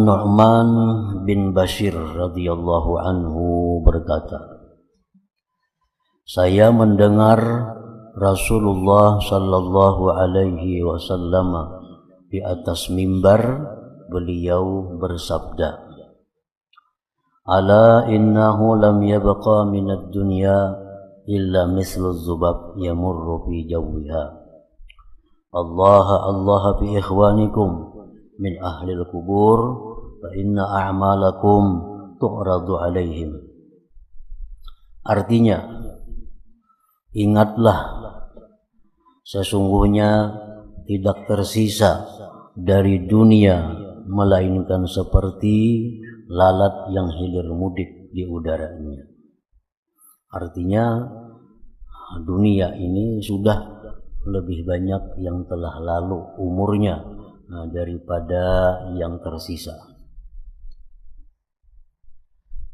Nu'man bin Bashir radhiyallahu anhu berkata, saya mendengar Rasulullah sallallahu alaihi wasallam di atas mimbar beliau bersabda, ala innahu lam yabqa minad dunya illa mislu dzubab yamurru fi jawwiha. Allah Allah fi ikhwanikum min ahlil kubur fa inna a'malakum tu'radu alaihim. Artinya, ingatlah sesungguhnya tidak tersisa dari dunia melainkan seperti lalat yang hilir mudik di udaranya. Artinya dunia ini sudah lebih banyak yang telah lalu umurnya daripada yang tersisa.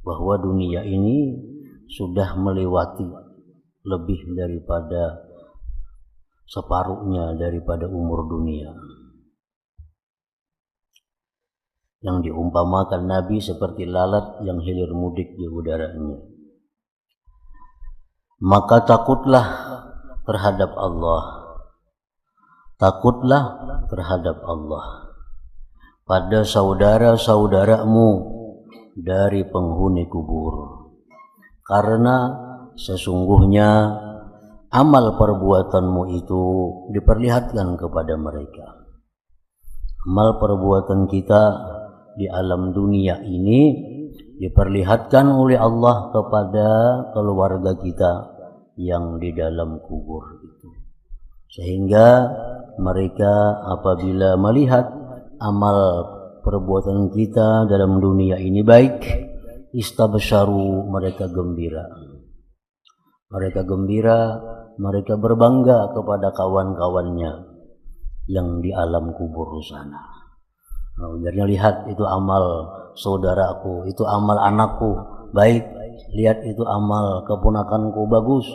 Bahwa dunia ini sudah melewati lebih daripada separuhnya daripada umur dunia. Yang diumpamakan Nabi seperti lalat yang hilir mudik di udaranya. Maka takutlah terhadap Allah. Takutlah terhadap Allah pada saudara-saudaramu dari penghuni kubur. Karena sesungguhnya amal perbuatanmu itu diperlihatkan kepada mereka. Amal perbuatan kita di alam dunia ini diperlihatkan oleh Allah kepada keluarga kita yang di dalam kubur itu. Sehingga mereka apabila melihat amal perbuatan kita dalam dunia ini baik, istabsyaru, mereka gembira. Mereka gembira, mereka berbangga kepada kawan-kawannya yang di alam kubur sana. Biarnya lihat itu amal saudaraku, itu amal anakku baik, lihat itu amal keponakanku bagus.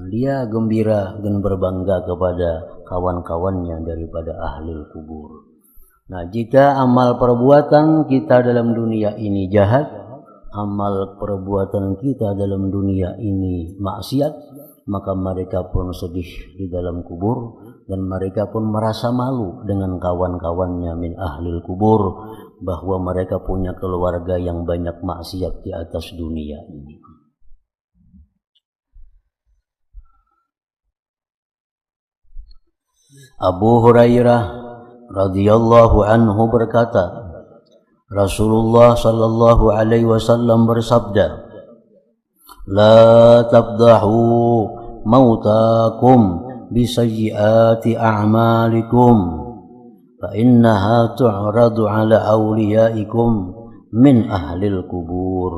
Dia gembira dan berbangga kepada kawan-kawannya daripada ahli kubur. Nah, jika amal perbuatan kita dalam dunia ini jahat, amal perbuatan kita dalam dunia ini maksiat, maka mereka pun sedih di dalam kubur dan mereka pun merasa malu dengan kawan-kawannya min ahli kubur bahwa mereka punya keluarga yang banyak maksiat di atas dunia ini. Abu Hurairah radhiyallahu anhu berkata, Rasulullah sallallahu alaihi wasallam bersabda, la tabdahu mautakum bisayyiati a'malikum fa innaha tu'radu ala awliyaikum min ahlil kubur.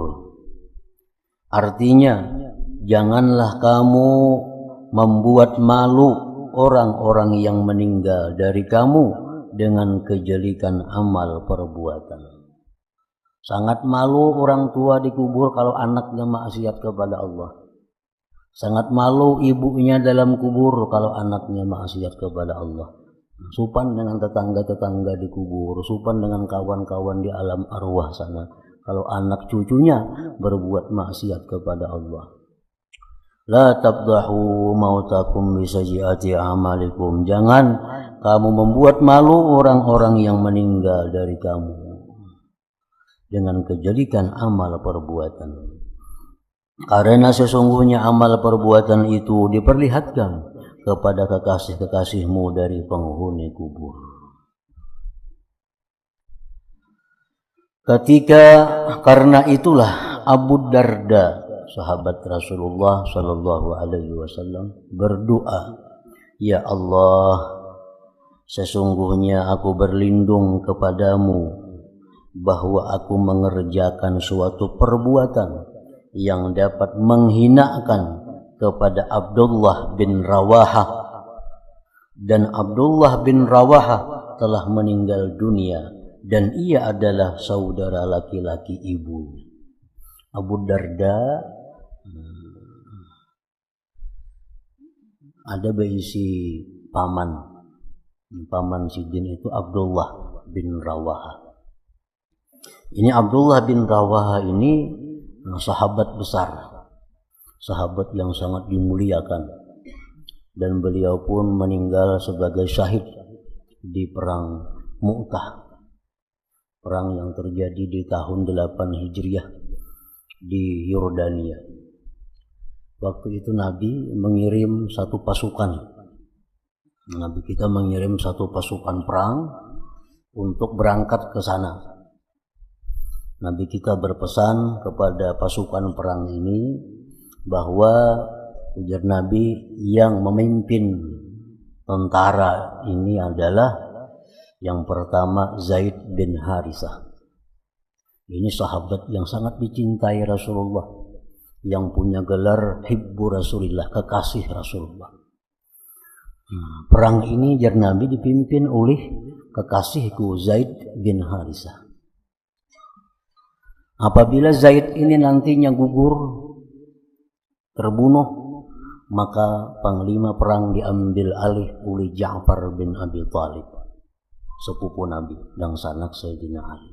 Artinya, janganlah kamu membuat malu orang-orang yang meninggal dari kamu dengan kejelikan amal perbuatan. Sangat malu orang tua dikubur kalau anaknya maksiat kepada Allah. Sangat malu ibunya dalam kubur kalau anaknya maksiat kepada Allah. Supan dengan tetangga-tetangga di kubur, supan dengan kawan-kawan di alam arwah sana kalau anak cucunya berbuat maksiat kepada Allah. La tabdahu mautakum bisayyiati amalikum. Jangan kamu membuat malu orang-orang yang meninggal dari kamu dengan kejelikan amal perbuatan. Karena sesungguhnya amal perbuatan itu diperlihatkan kepada kekasih-kekasihmu dari penghuni kubur. Karena itulah Abu Darda, sahabat Rasulullah sallallahu alaihi wasallam, berdoa, ya Allah, sesungguhnya aku berlindung kepadamu bahwa aku mengerjakan suatu perbuatan yang dapat menghinakan kepada Abdullah bin Rawahah, dan Abdullah bin Rawahah telah meninggal dunia dan ia adalah saudara laki-laki ibunya. Abu Darda ada berisi paman Sidin itu Abdullah bin Rawahah. Ini Abdullah bin Rawaha ini sahabat besar, sahabat yang sangat dimuliakan, dan beliau pun meninggal sebagai syahid di perang Mu'tah, perang yang terjadi di tahun 8 Hijriah di Yordania. Waktu itu Nabi mengirim satu pasukan. Nabi kita mengirim satu pasukan perang untuk berangkat ke sana. Nabi kita berpesan kepada pasukan perang ini bahwa, ujar Nabi, yang memimpin tentara ini adalah yang pertama Zaid bin Harisah. Ini sahabat yang sangat dicintai Rasulullah, yang punya gelar Hibbu Rasulillah, kekasih Rasulullah. Perang ini jar Nabi dipimpin oleh kekasihku Zaid bin Harisah. Apabila Zaid ini nantinya gugur, terbunuh, maka panglima perang diambil alih oleh Ja'far bin Abi Thalib, sepupu Nabi dan sanak Sayyidina Ali.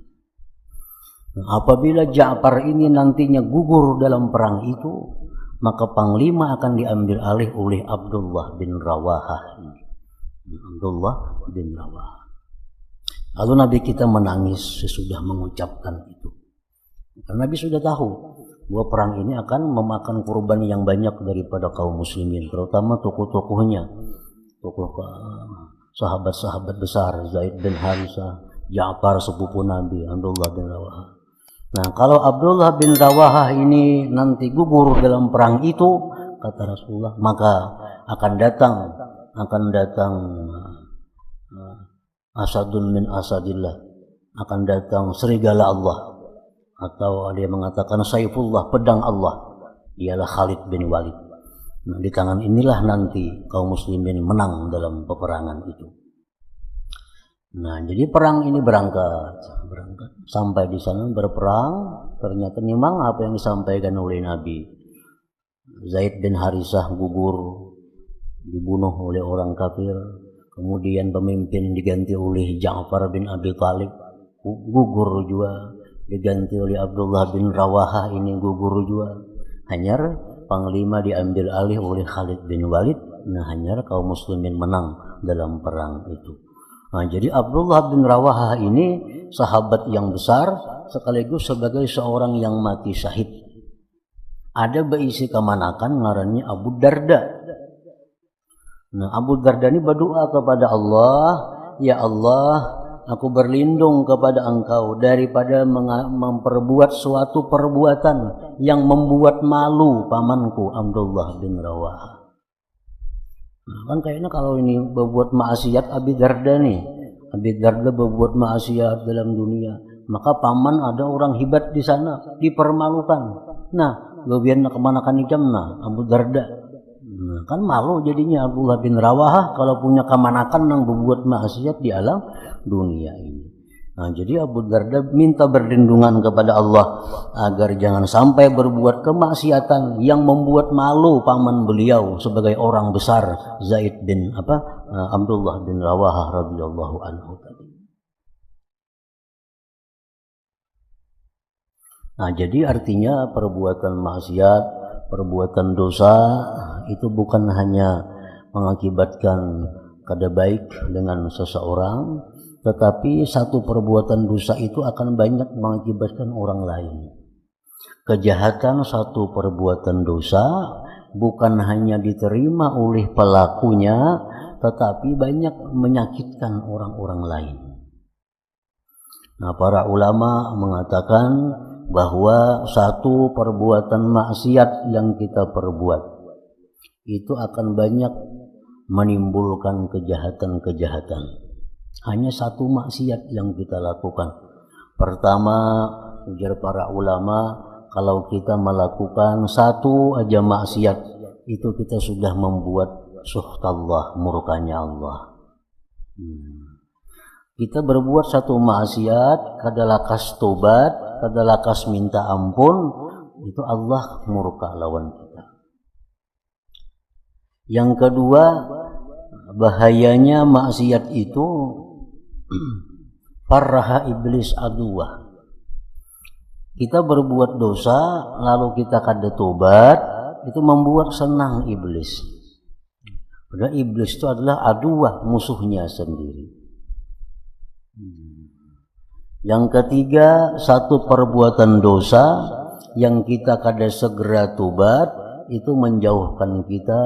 Apabila Ja'far ini nantinya gugur dalam perang itu, maka panglima akan diambil alih oleh Abdullah bin Rawaha. Abdullah bin Rawaha. Lalu Nabi kita menangis sesudah mengucapkan itu. Karena Nabi sudah tahu bahwa perang ini akan memakan korban yang banyak daripada kaum muslimin, terutama tokoh-tokohnya, tokoh sahabat-sahabat besar, Zaid bin Harisah, Ja'far sepupu Nabi, Abdullah bin Rawaha. Nah, kalau Abdullah bin Rawaha ini nanti gugur dalam perang itu, kata Rasulullah, maka akan datang asadun min asadillah, akan datang serigala Allah, atau dia mengatakan Saifullah, pedang Allah, ialah Khalid bin Walid. Nah, di tangan inilah nanti kaum muslimin menang dalam peperangan itu. Nah, jadi perang ini berangkat sampai di sana berperang. Ternyata memang apa yang disampaikan oleh Nabi, Zaid bin Harisah gugur, dibunuh oleh orang kafir, kemudian pemimpin diganti oleh Ja'far bin Abi Thalib, gugur juga, diganti oleh Abdullah bin Rawaha, ini gugur juga. Hanyar panglima diambil alih oleh Khalid bin Walid. Nah, hanyar kaum muslimin menang dalam perang itu. Nah, jadi Abdullah bin Rawaha ini sahabat yang besar sekaligus sebagai seorang yang mati syahid. Ada beisi kemanakan ngarannya Abu Darda. Nah, Abu Darda ini berdoa kepada Allah, ya Allah, aku berlindung kepada Engkau daripada memperbuat suatu perbuatan yang membuat malu pamanku Abdullah bin Rawaha. Nah, kan kayaknya kalau ini berbuat maksiat Abi Darda nih, Abi Darda berbuat maksiat dalam dunia, maka paman ada orang hebat di sana dipermalukan. Nah, lebihan kemanakan ijamna Abu Darda. Nah, kan malu jadinya Abdullah bin Rawaha kalau punya kemanakan yang berbuat maksiat di alam dunia ini. Nah, jadi Abu Darda minta berlindungan kepada Allah agar jangan sampai berbuat kemaksiatan yang membuat malu paman beliau sebagai orang besar, Zaid bin Abdullah bin Rawaha radhiyallahu anhu tadi. Nah, jadi artinya perbuatan maksiat, perbuatan dosa itu bukan hanya mengakibatkan kada baik dengan seseorang, tetapi satu perbuatan dosa itu akan banyak mengakibatkan orang lain. Kejahatan satu perbuatan dosa bukan hanya diterima oleh pelakunya, tetapi banyak menyakitkan orang-orang lain. Nah, para ulama mengatakan bahwa satu perbuatan maksiat yang kita perbuat itu akan banyak menimbulkan kejahatan-kejahatan. Hanya satu maksiat yang kita lakukan. Pertama, ujar para ulama, kalau kita melakukan satu aja maksiat, itu kita sudah membuat suhtallah, murkanya Allah. Kita berbuat satu maksiat, kada lakas tobat, kada lakas minta ampun, itu Allah murka lawan kita. Yang kedua, bahayanya maksiat itu farraha iblis aduwah. Kita berbuat dosa lalu kita kada tobat, itu membuat senang iblis. Padahal iblis itu adalah aduwah, musuhnya sendiri. Yang ketiga, satu perbuatan dosa yang kita kada segera tobat itu menjauhkan kita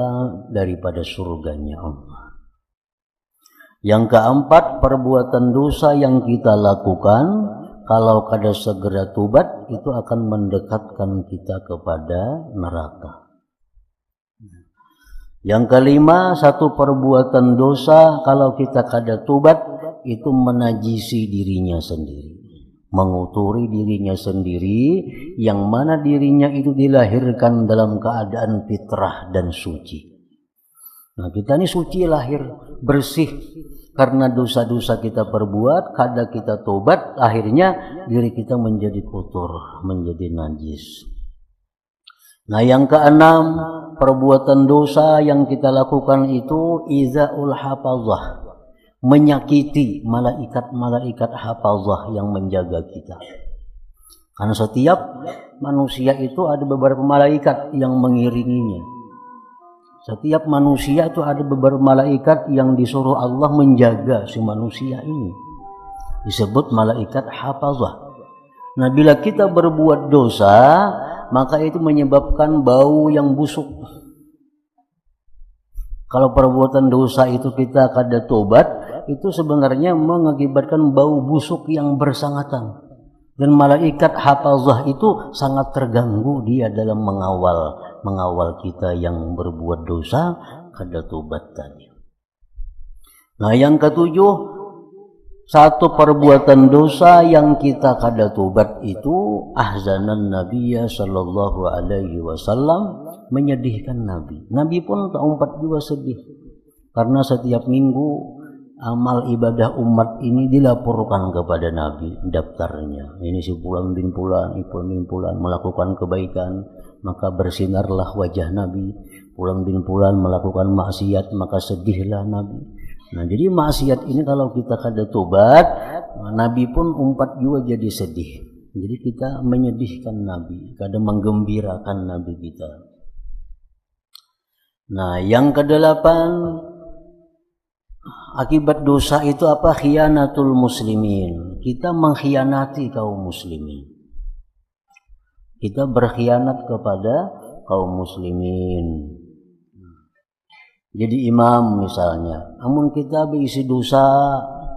daripada surganya Allah. Yang keempat, perbuatan dosa yang kita lakukan kalau kada segera tobat itu akan mendekatkan kita kepada neraka. Yang kelima, satu perbuatan dosa kalau kita kada tobat itu menajisi dirinya sendiri, menguturi dirinya sendiri, yang mana dirinya itu dilahirkan dalam keadaan fitrah dan suci. Nah, kita ini suci, lahir bersih karena dosa-dosa kita perbuat, kada kita tobat, akhirnya diri kita menjadi kotor, menjadi najis. Nah, yang keenam, perbuatan dosa yang kita lakukan itu izaul hafazah, menyakiti malaikat-malaikat hafazah yang menjaga kita. Karena setiap manusia itu ada beberapa malaikat yang mengiringinya. Setiap manusia itu ada beberapa malaikat yang disuruh Allah menjaga si manusia ini. Disebut malaikat hafazah. Nah, bila kita berbuat dosa, maka itu menyebabkan bau yang busuk. Kalau perbuatan dosa itu kita kada tobat, itu sebenarnya mengakibatkan bau busuk yang bersangatan. Dan malaikat hafazah itu sangat terganggu dia dalam mengawal kita yang berbuat dosa kada tobat tadi. Nah, yang ketujuh, satu perbuatan dosa yang kita kada tobat itu ahzanan Nabiya sallallahu alaihi wasallam, menyedihkan Nabi. Nabi pun tak juga sedih karena setiap minggu amal ibadah umat ini dilaporkan kepada Nabi daftarnya. Ini si Fulan bin Fulan, Fulan bin Fulan melakukan kebaikan, maka bersinarlah wajah Nabi. Fulan bin Fulan melakukan maksiat, maka sedihlah Nabi. Nah, jadi maksiat ini kalau kita kada tobat, Nabi pun juga jadi sedih. Jadi kita menyedihkan Nabi, kada menggembirakan Nabi kita. Nah, yang kedelapan, akibat dosa itu apa? Khianatul muslimin. Kita mengkhianati kaum muslimin. Kita berkhianat kepada kaum muslimin. Jadi imam misalnya, namun kita berisi dosa,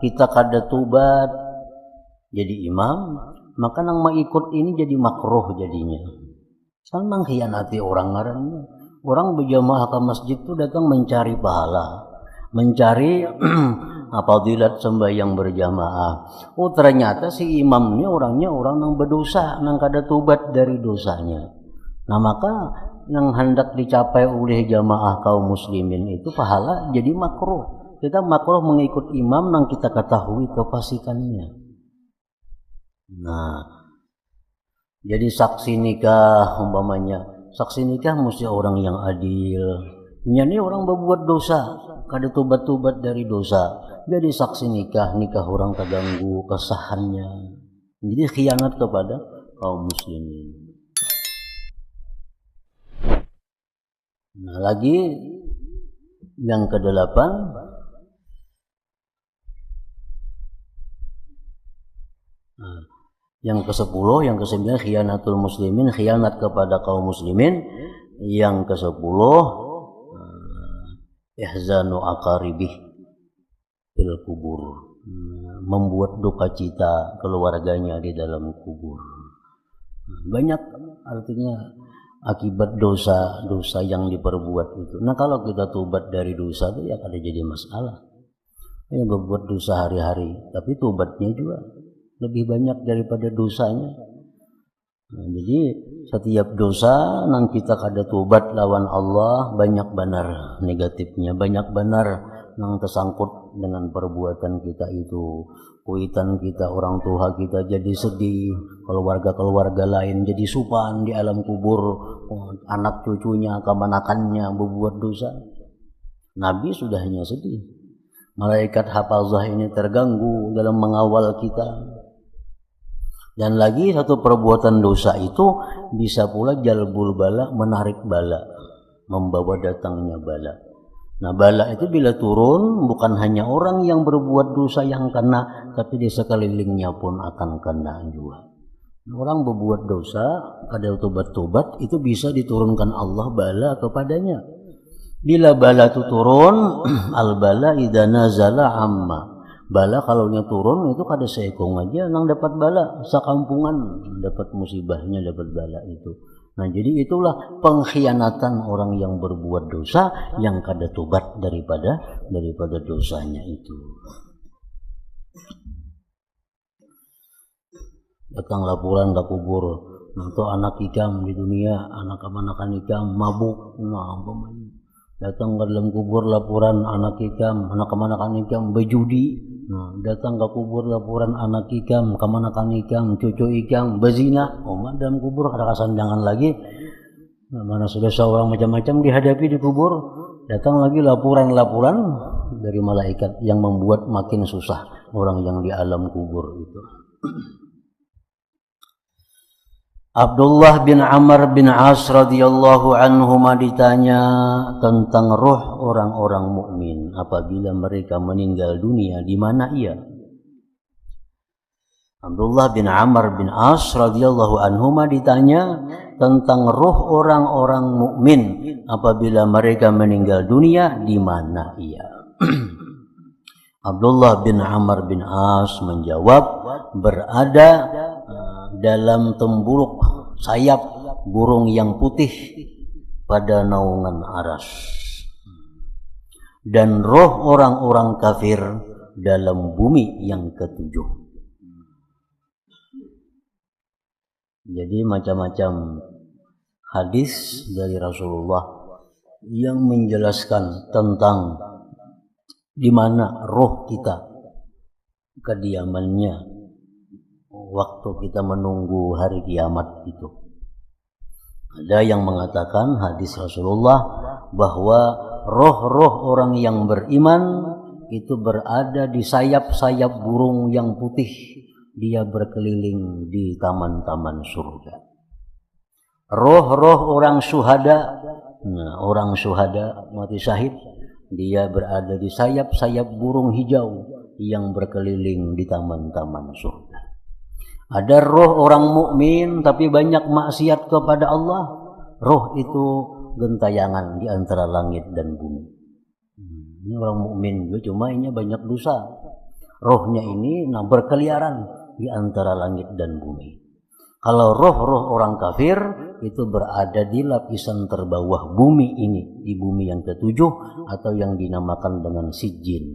kita kada tobat jadi imam, maka nang mengikut ini jadi makruh jadinya. Kan mengkhianati orang ngarannya. Orang berjamaah ke masjid itu datang mencari pahala, mencari fadilat sembahyang berjamaah. Oh, ternyata si imamnya orangnya orang yang berdosa, nang kada tobat dari dosanya. Nah, maka yang hendak dicapai oleh jamaah kaum muslimin itu pahala jadi makruh. Kita makruh mengikut imam nang kita ketahui kefasikannya. Nah, jadi saksi nikah umpamanya, saksi nikah mesti orang yang adil. Ini orang berbuat dosa, kada tobat-tobat dari dosa. Jadi saksi nikah orang terganggu kesahannya. Jadi khianat kepada kaum muslimin. Nah, lagi yang kedelapan, yang ke-10, yang ke-9 khianatul muslimin, khianat kepada kaum muslimin. Yang ke-10 ihzanu aqaribih fil kubur, membuat duka cita keluarganya di dalam kubur. Banyak artinya akibat dosa-dosa yang diperbuat itu. Nah, kalau kita tobat dari dosa itu ya kada jadi masalah. Ya, berbuat dosa hari-hari, tapi tobatnya juga lebih banyak daripada dosanya. Nah, jadi setiap dosa nang kita kada tobat lawan Allah, banyak benar negatifnya, banyak benar nang tersangkut dengan perbuatan kita itu. Kuitan kita, orang tua kita jadi sedih, keluarga-keluarga lain jadi supan di alam kubur, anak cucunya, kemanakannya berbuat dosa. Nabi sudahnya sedih. Malaikat hafazah ini terganggu dalam mengawal kita. Dan lagi satu perbuatan dosa itu bisa pula jalbul bala, menarik bala, membawa datangnya bala. Nah, bala itu bila turun bukan hanya orang yang berbuat dosa yang kena, tapi di sekelilingnya pun akan kena juga. Orang berbuat dosa, ada tobat-tobat, itu bisa diturunkan Allah bala kepadanya. Bila bala itu turun, al bala idza nazala amma. Bala kalau turun itu kada seekong aja nang dapat bala, sakampungan dapat musibahnya, dapat bala itu. Nah, jadi itulah pengkhianatan orang yang berbuat dosa yang kada tobat daripada dosanya itu. Datang laporan ke kubur, nanti anak ikam di dunia, anak-anakan ikam mabuk, nah umpamanya. Datang ke dalam kubur laporan anak ikam, anak-anakan ikam berjudi. Nah, datang ke kubur laporan anak ikam, kemanakan ikam, cucu ikam bezina. Oh, dalam kubur ada kesandangan lagi. Nah, mana sudah seorang macam-macam dihadapi di kubur. Datang lagi laporan-laporan dari malaikat yang membuat makin susah orang yang di alam kubur itu. Abdullah bin Amr bin As radhiyallahu anhuma ditanya tentang roh orang-orang mukmin apabila mereka meninggal dunia, di mana ia? Abdullah bin Amr bin As radhiyallahu anhuma ditanya tentang roh orang-orang mukmin apabila mereka meninggal dunia, di mana ia? Abdullah bin Amr bin As menjawab, berada dalam tembuluk sayap burung yang putih pada naungan aras, dan roh orang-orang kafir dalam bumi yang ketujuh. Jadi macam-macam hadis dari Rasulullah yang menjelaskan tentang di mana roh kita kediamannya waktu kita menunggu hari kiamat itu. Ada yang mengatakan hadis Rasulullah bahwa roh-roh orang yang beriman itu berada di sayap-sayap burung yang putih. Dia berkeliling di taman-taman surga. Roh-roh orang syuhada, orang syuhada mati syahid, dia berada di sayap-sayap burung hijau yang berkeliling di taman-taman surga. Ada roh orang mukmin tapi banyak maksiat kepada Allah. Roh itu gentayangan di antara langit dan bumi. Ini orang mukmin juga, cuma ini banyak dosa. Rohnya ini berkeliaran di antara langit dan bumi. Kalau roh-roh orang kafir itu berada di lapisan terbawah bumi ini, di bumi yang ketujuh atau yang dinamakan dengan sijin.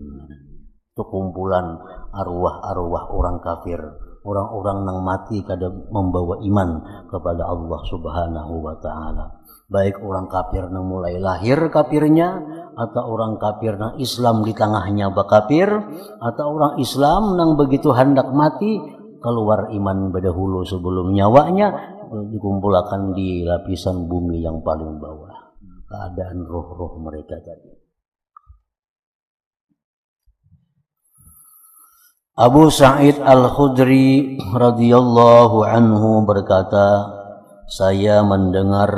Itu kumpulan arwah-arwah orang kafir. Orang-orang yang mati kada membawa iman kepada Allah Subhanahu wa taala. Baik orang kafir yang mulai lahir kafirnya, atau orang kafir yang Islam di tengahnya bakafir, atau orang Islam yang begitu hendak mati keluar iman berdahulu sebelum nyawanya dikumpulkan di lapisan bumi yang paling bawah. Keadaan roh-roh mereka tadi. Abu Sa'id Al-Khudri radhiyallahu anhu berkata, saya mendengar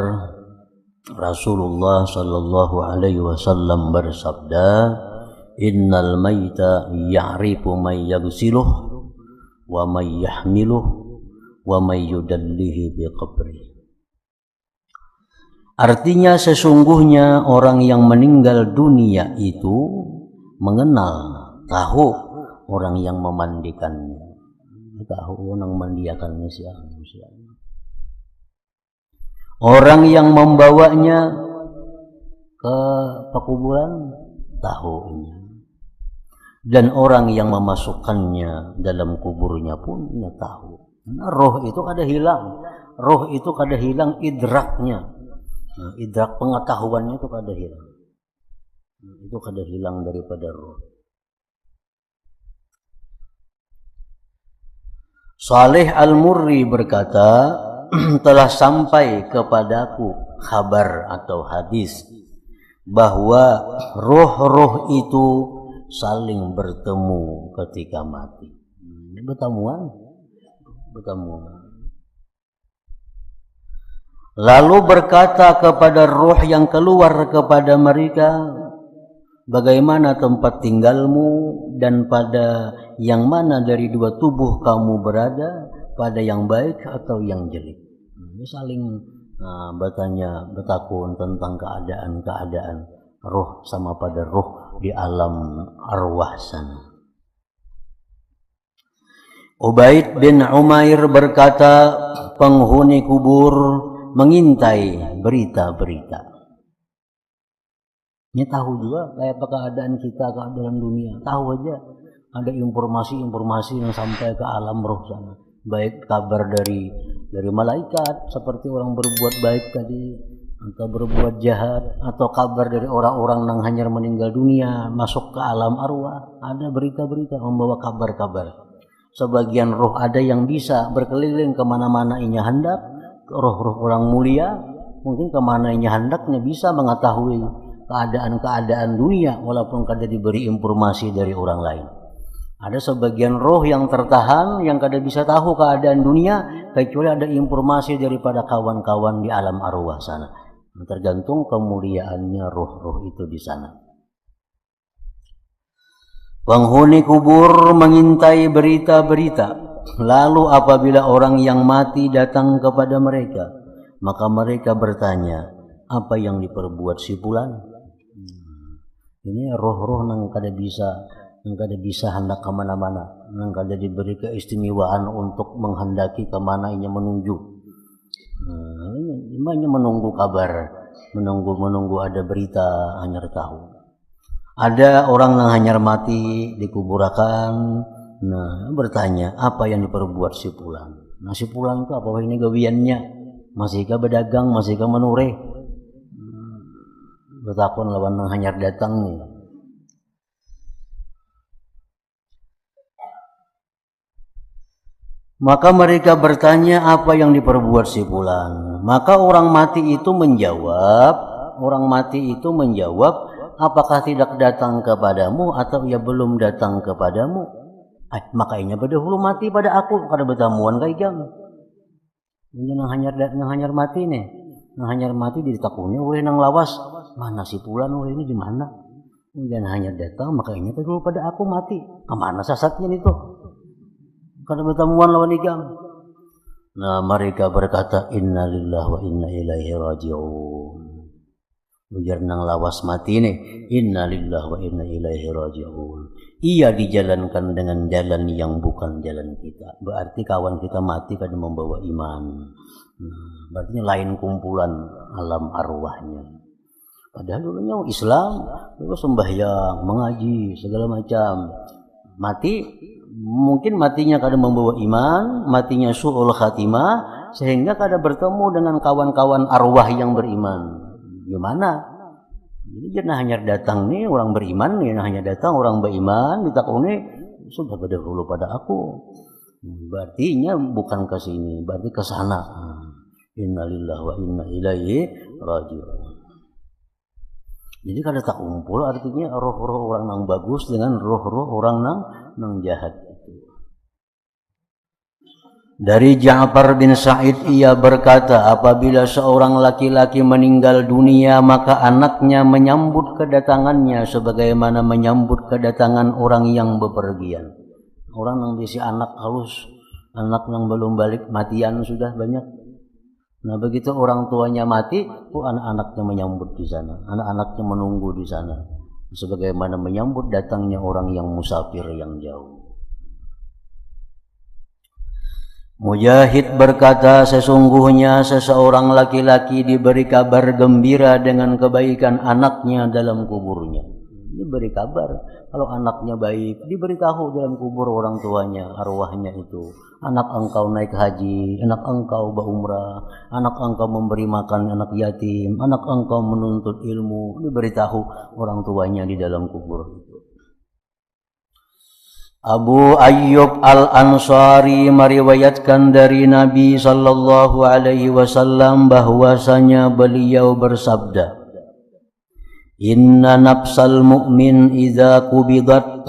Rasulullah sallallahu alaihi wasallam bersabda, innal maita ya'rifu may yaghsiluh wa may yahmiluh wa may yudallihi bi qabri. Artinya sesungguhnya orang yang meninggal dunia itu mengenal, tahu orang yang memandikannya, tahu orang memandikannya siapa. Orang yang membawanya ke pekuburan tahunya, dan orang yang memasukkannya dalam kuburnya pun tahu. Nah, roh itu kada hilang, roh itu kada hilang idraknya, idrak pengetahuannya itu kada hilang, itu kada hilang daripada roh. Saleh Al-Murri berkata, telah sampai kepadaku kabar atau hadis bahwa roh-roh itu saling bertemu ketika mati. Ini bertemuan. bertemu. Lalu berkata kepada ruh yang keluar kepada mereka, bagaimana tempat tinggalmu dan pada yang mana dari dua tubuh kamu berada, pada yang baik atau yang jelek. Ini saling bertanya, bertakun tentang keadaan ruh sama pada ruh di alam arwah sana. Ubaid bin Umair berkata, penghuni kubur mengintai berita-berita. Ini tahu juga kayak apa keadaan kita, keadaan dunia. Tahu aja ada informasi-informasi yang sampai ke alam roh sana. Baik kabar dari malaikat seperti orang berbuat baik tadi atau berbuat jahat, atau kabar dari orang-orang yang hanyar meninggal dunia masuk ke alam arwah. Ada berita-berita membawa kabar-kabar. Sebagian roh ada yang bisa berkeliling kemana-mana inya hendak. Roh-roh orang mulia mungkin kemana inya hendaknya bisa mengetahui keadaan-keadaan dunia walaupun kada diberi informasi dari orang lain. Ada sebagian roh yang tertahan yang kada bisa tahu keadaan dunia kecuali ada informasi daripada kawan-kawan di alam arwah sana. Tergantung kemuliaannya roh-roh itu di sana. Penghuni kubur mengintai berita-berita. Lalu apabila orang yang mati datang kepada mereka, maka mereka bertanya, apa yang diperbuat si fulan? Ini roh-roh yang kada bisa hendak kemana-mana, yang kada diberi keistimewaan untuk menghendaki kemana ia menuju. Hanya menunggu kabar, menunggu ada berita, hanya tahu. Ada orang yang hanya mati dikuburkan. Bertanya, apa yang diperbuat si fulan? Si fulan itu apa ini gawiannya? Masihkah berdagang, masihkah menure? Bertakon lawan yang hanyar datang nih. Maka mereka bertanya, apa yang diperbuat si fulan? Maka orang mati itu menjawab, apakah tidak datang kepadamu atau ia belum datang kepadamu? Makanya berdahulu mati pada aku kada bertamuan kai jam. Ini nang hanyar mati nih. Nang hanyar mati ditakuni oleh nang lawas. Mana si fulan oleh ini di mana? Dan hanya datang makanya berdahulu pada aku mati. Kemana sasatnya itu? Kada bertamuan lawan ikam. Mereka berkata, inna lillahi wa inna ilaihi raji'un. Ujar nang lawas mati nih, inna lillahi wa inna ilaihi raji'un. Ia dijalankan dengan jalan yang bukan jalan kita. Berarti kawan kita mati karena membawa iman. Berarti lain kumpulan alam arwahnya. Padahal dulunya Islam, dulu sembahyang, mengaji, segala macam. Mati, mungkin matinya karena membawa iman, matinya su'ul khatimah, sehingga kada bertemu dengan kawan-kawan arwah yang beriman. Gimana? Jadi jangan hanya datang nih orang beriman, hanya datang orang beriman ditakuni sudah berdahulu pada aku. Berarti bukan ke sini, berarti ke sana. Innalillahi wa inna ilaihi raji'un. Jadi kada tak kumpul artinya roh-roh orang yang bagus dengan roh-roh orang yang jahat itu. Dari Ja'far bin Sa'id ia berkata, apabila seorang laki-laki meninggal dunia maka anaknya menyambut kedatangannya sebagaimana menyambut kedatangan orang yang bepergian. Orang yang bisa anak halus, anak yang belum balik matian sudah banyak. Begitu orang tuanya mati, anak-anaknya menyambut di sana, anak-anaknya menunggu di sana sebagaimana menyambut datangnya orang yang musafir yang jauh. Mujahid berkata, sesungguhnya seseorang laki-laki diberi kabar gembira dengan kebaikan anaknya dalam kuburnya. Diberi kabar kalau anaknya baik, diberitahu dalam kubur orang tuanya, arwahnya itu. Anak engkau naik haji, anak engkau berumrah, anak engkau memberi makan anak yatim, anak engkau menuntut ilmu, diberitahu orang tuanya di dalam kubur itu. Abu Ayyub Al-Ansari meriwayatkan dari Nabi sallallahu alaihi wasallam bahwasanya beliau bersabda, "Inna nafsal mu'min idza qubidat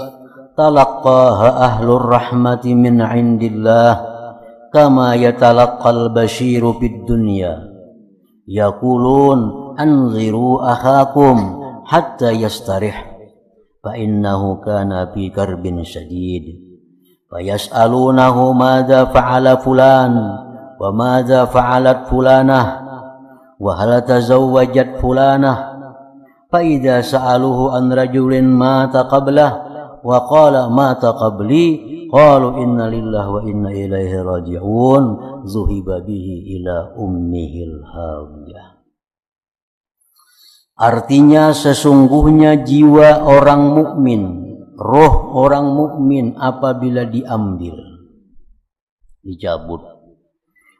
talaqqaha ahlur rahmati min 'indillah kama yatalaqqal basyiru fid dunya yaqulun anziru akhakum hatta yastarih fa innahu kana fi karbin syadid fa yas'alunahu madza fa'ala fulan wa madza fa'alat fulanah wa hal tazawwajat fulanah fa idza sa'aluhu an rajulin mata qablah wa qala mata qabli qalu inna lillahi wa inna ilaihi raji'un zuhiba bihi ila ummihil hawiyah. Artinya sesungguhnya jiwa orang mukmin, roh orang mukmin apabila diambil, dicabut,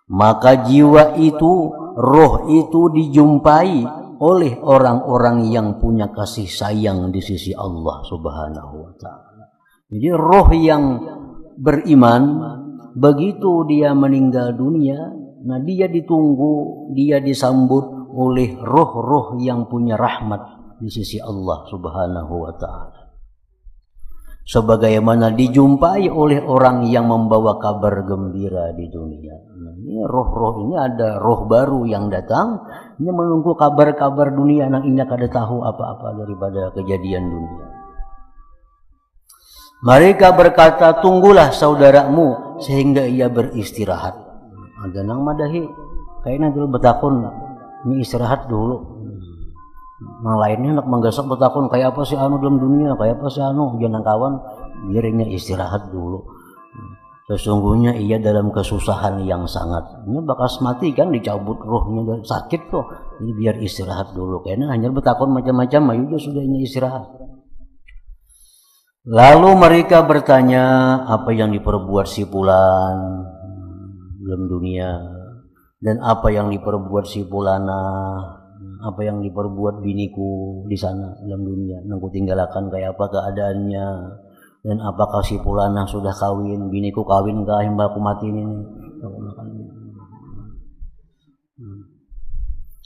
maka jiwa itu, roh itu dijumpai oleh orang-orang yang punya kasih sayang di sisi Allah Subhanahu wa ta'ala. Jadi roh yang beriman, begitu dia meninggal dunia, nah dia ditunggu, dia disambut oleh roh-roh yang punya rahmat di sisi Allah Subhanahu wa ta'ala. Sebagaimana dijumpai oleh orang yang membawa kabar gembira di dunia. Nah, ini roh-roh ini ada roh baru yang datang, ini menunggu kabar-kabar dunia, yang ini kada tahu apa-apa daripada kejadian dunia. Mereka berkata, tunggulah saudaramu sehingga ia beristirahat. Ada nang madahi, kayaknya dulu betakun, ini istirahat dulu. Nah lainnya nak menggasak betakun, kayak apa sih anu dalam dunia, kayak apa sih anu, jangan kawan, biarnya istirahat dulu. Sesungguhnya ia dalam kesusahan yang sangat. Ini bakas mati kan, dicabut rohnya, sakit kok. Ini biar istirahat dulu. Kayaknya hanya betakun macam-macam, ayo sudah ini istirahat. Lalu mereka bertanya, apa yang diperbuat si fulan dalam dunia, dan apa yang diperbuat si fulana, apa yang diperbuat biniku di sana dalam dunia, nangku tinggalkan kayak apa keadaannya, dan apakah si fulana sudah kawin, biniku kawin kah yang aku mati ini.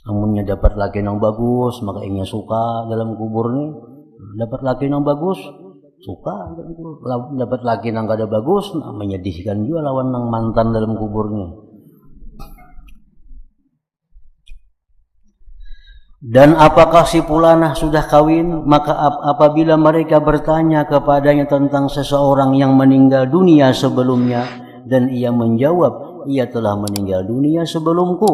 Amunnya dapat laki yang bagus, maka ingin suka dalam kubur nih. Dapat laki yang bagus, suka. Dapat laki yang kada bagus, nah, menyedihkan juga lawan nang mantan dalam kuburnya. Dan apakah si fulanah sudah kawin? Maka apabila mereka bertanya kepadanya tentang seseorang yang meninggal dunia sebelumnya, dan ia menjawab, ia telah meninggal dunia sebelumku.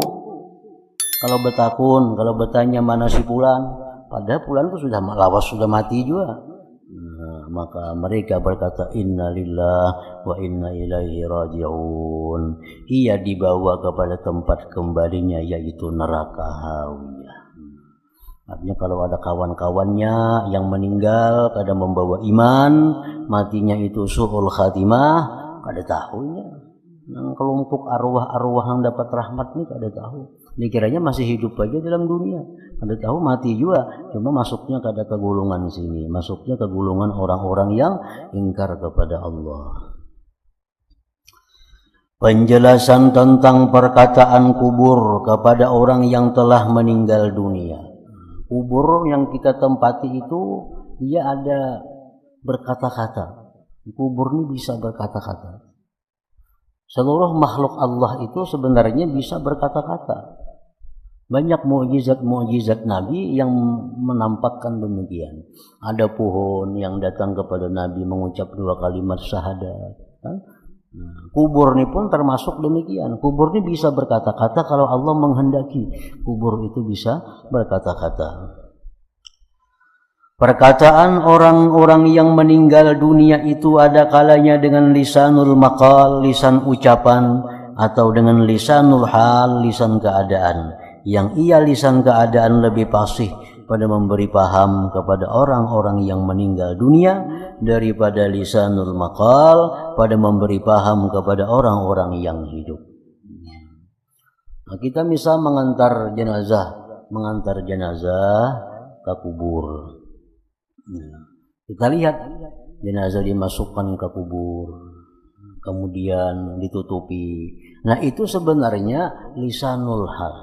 Kalau betakun, kalau bertanya mana si fulan, padahal fulan itu sudah lawas, sudah mati juga. Nah, maka mereka berkata, inna lillahi wa inna ilaihi raji'un. Ia dibawa kepada tempat kembalinya, yaitu neraka hawiyah. Artinya kalau ada kawan-kawannya yang meninggal kada membawa iman, matinya itu su'ul khatimah, kada tahunya. Nah, kelompok arwah-arwah yang dapat rahmat ini kada tahu. Dikiranya masih hidup aja dalam dunia, kada tahu mati juga. Cuma masuknya kada ke golongan sini, masuknya ke golongan orang-orang yang ingkar kepada Allah. Penjelasan tentang perkataan kubur kepada orang yang telah meninggal dunia. Kubur yang kita tempati itu dia ada berkata-kata. Kubur ini bisa berkata-kata. Seluruh makhluk Allah itu sebenarnya bisa berkata-kata. Banyak mukjizat-mukjizat Nabi yang menampakkan demikian. Ada pohon yang datang kepada Nabi mengucap 2 kalimat syahadat. Kan? Kubur ini pun termasuk demikian. Kubur ini bisa berkata-kata kalau Allah menghendaki. Kubur itu bisa berkata-kata. Perkataan orang-orang yang meninggal dunia itu ada kalanya dengan lisanul maqal, lisan ucapan, atau dengan lisanul hal, lisan keadaan. Yang ia lisan keadaan lebih fasih pada memberi paham kepada orang-orang yang meninggal dunia daripada lisanul maqal pada memberi paham kepada orang-orang yang hidup. Nah, kita bisa mengantar jenazah ke kubur. Kita lihat jenazah dimasukkan ke kubur, kemudian ditutupi. Nah, itu sebenarnya lisanul hal.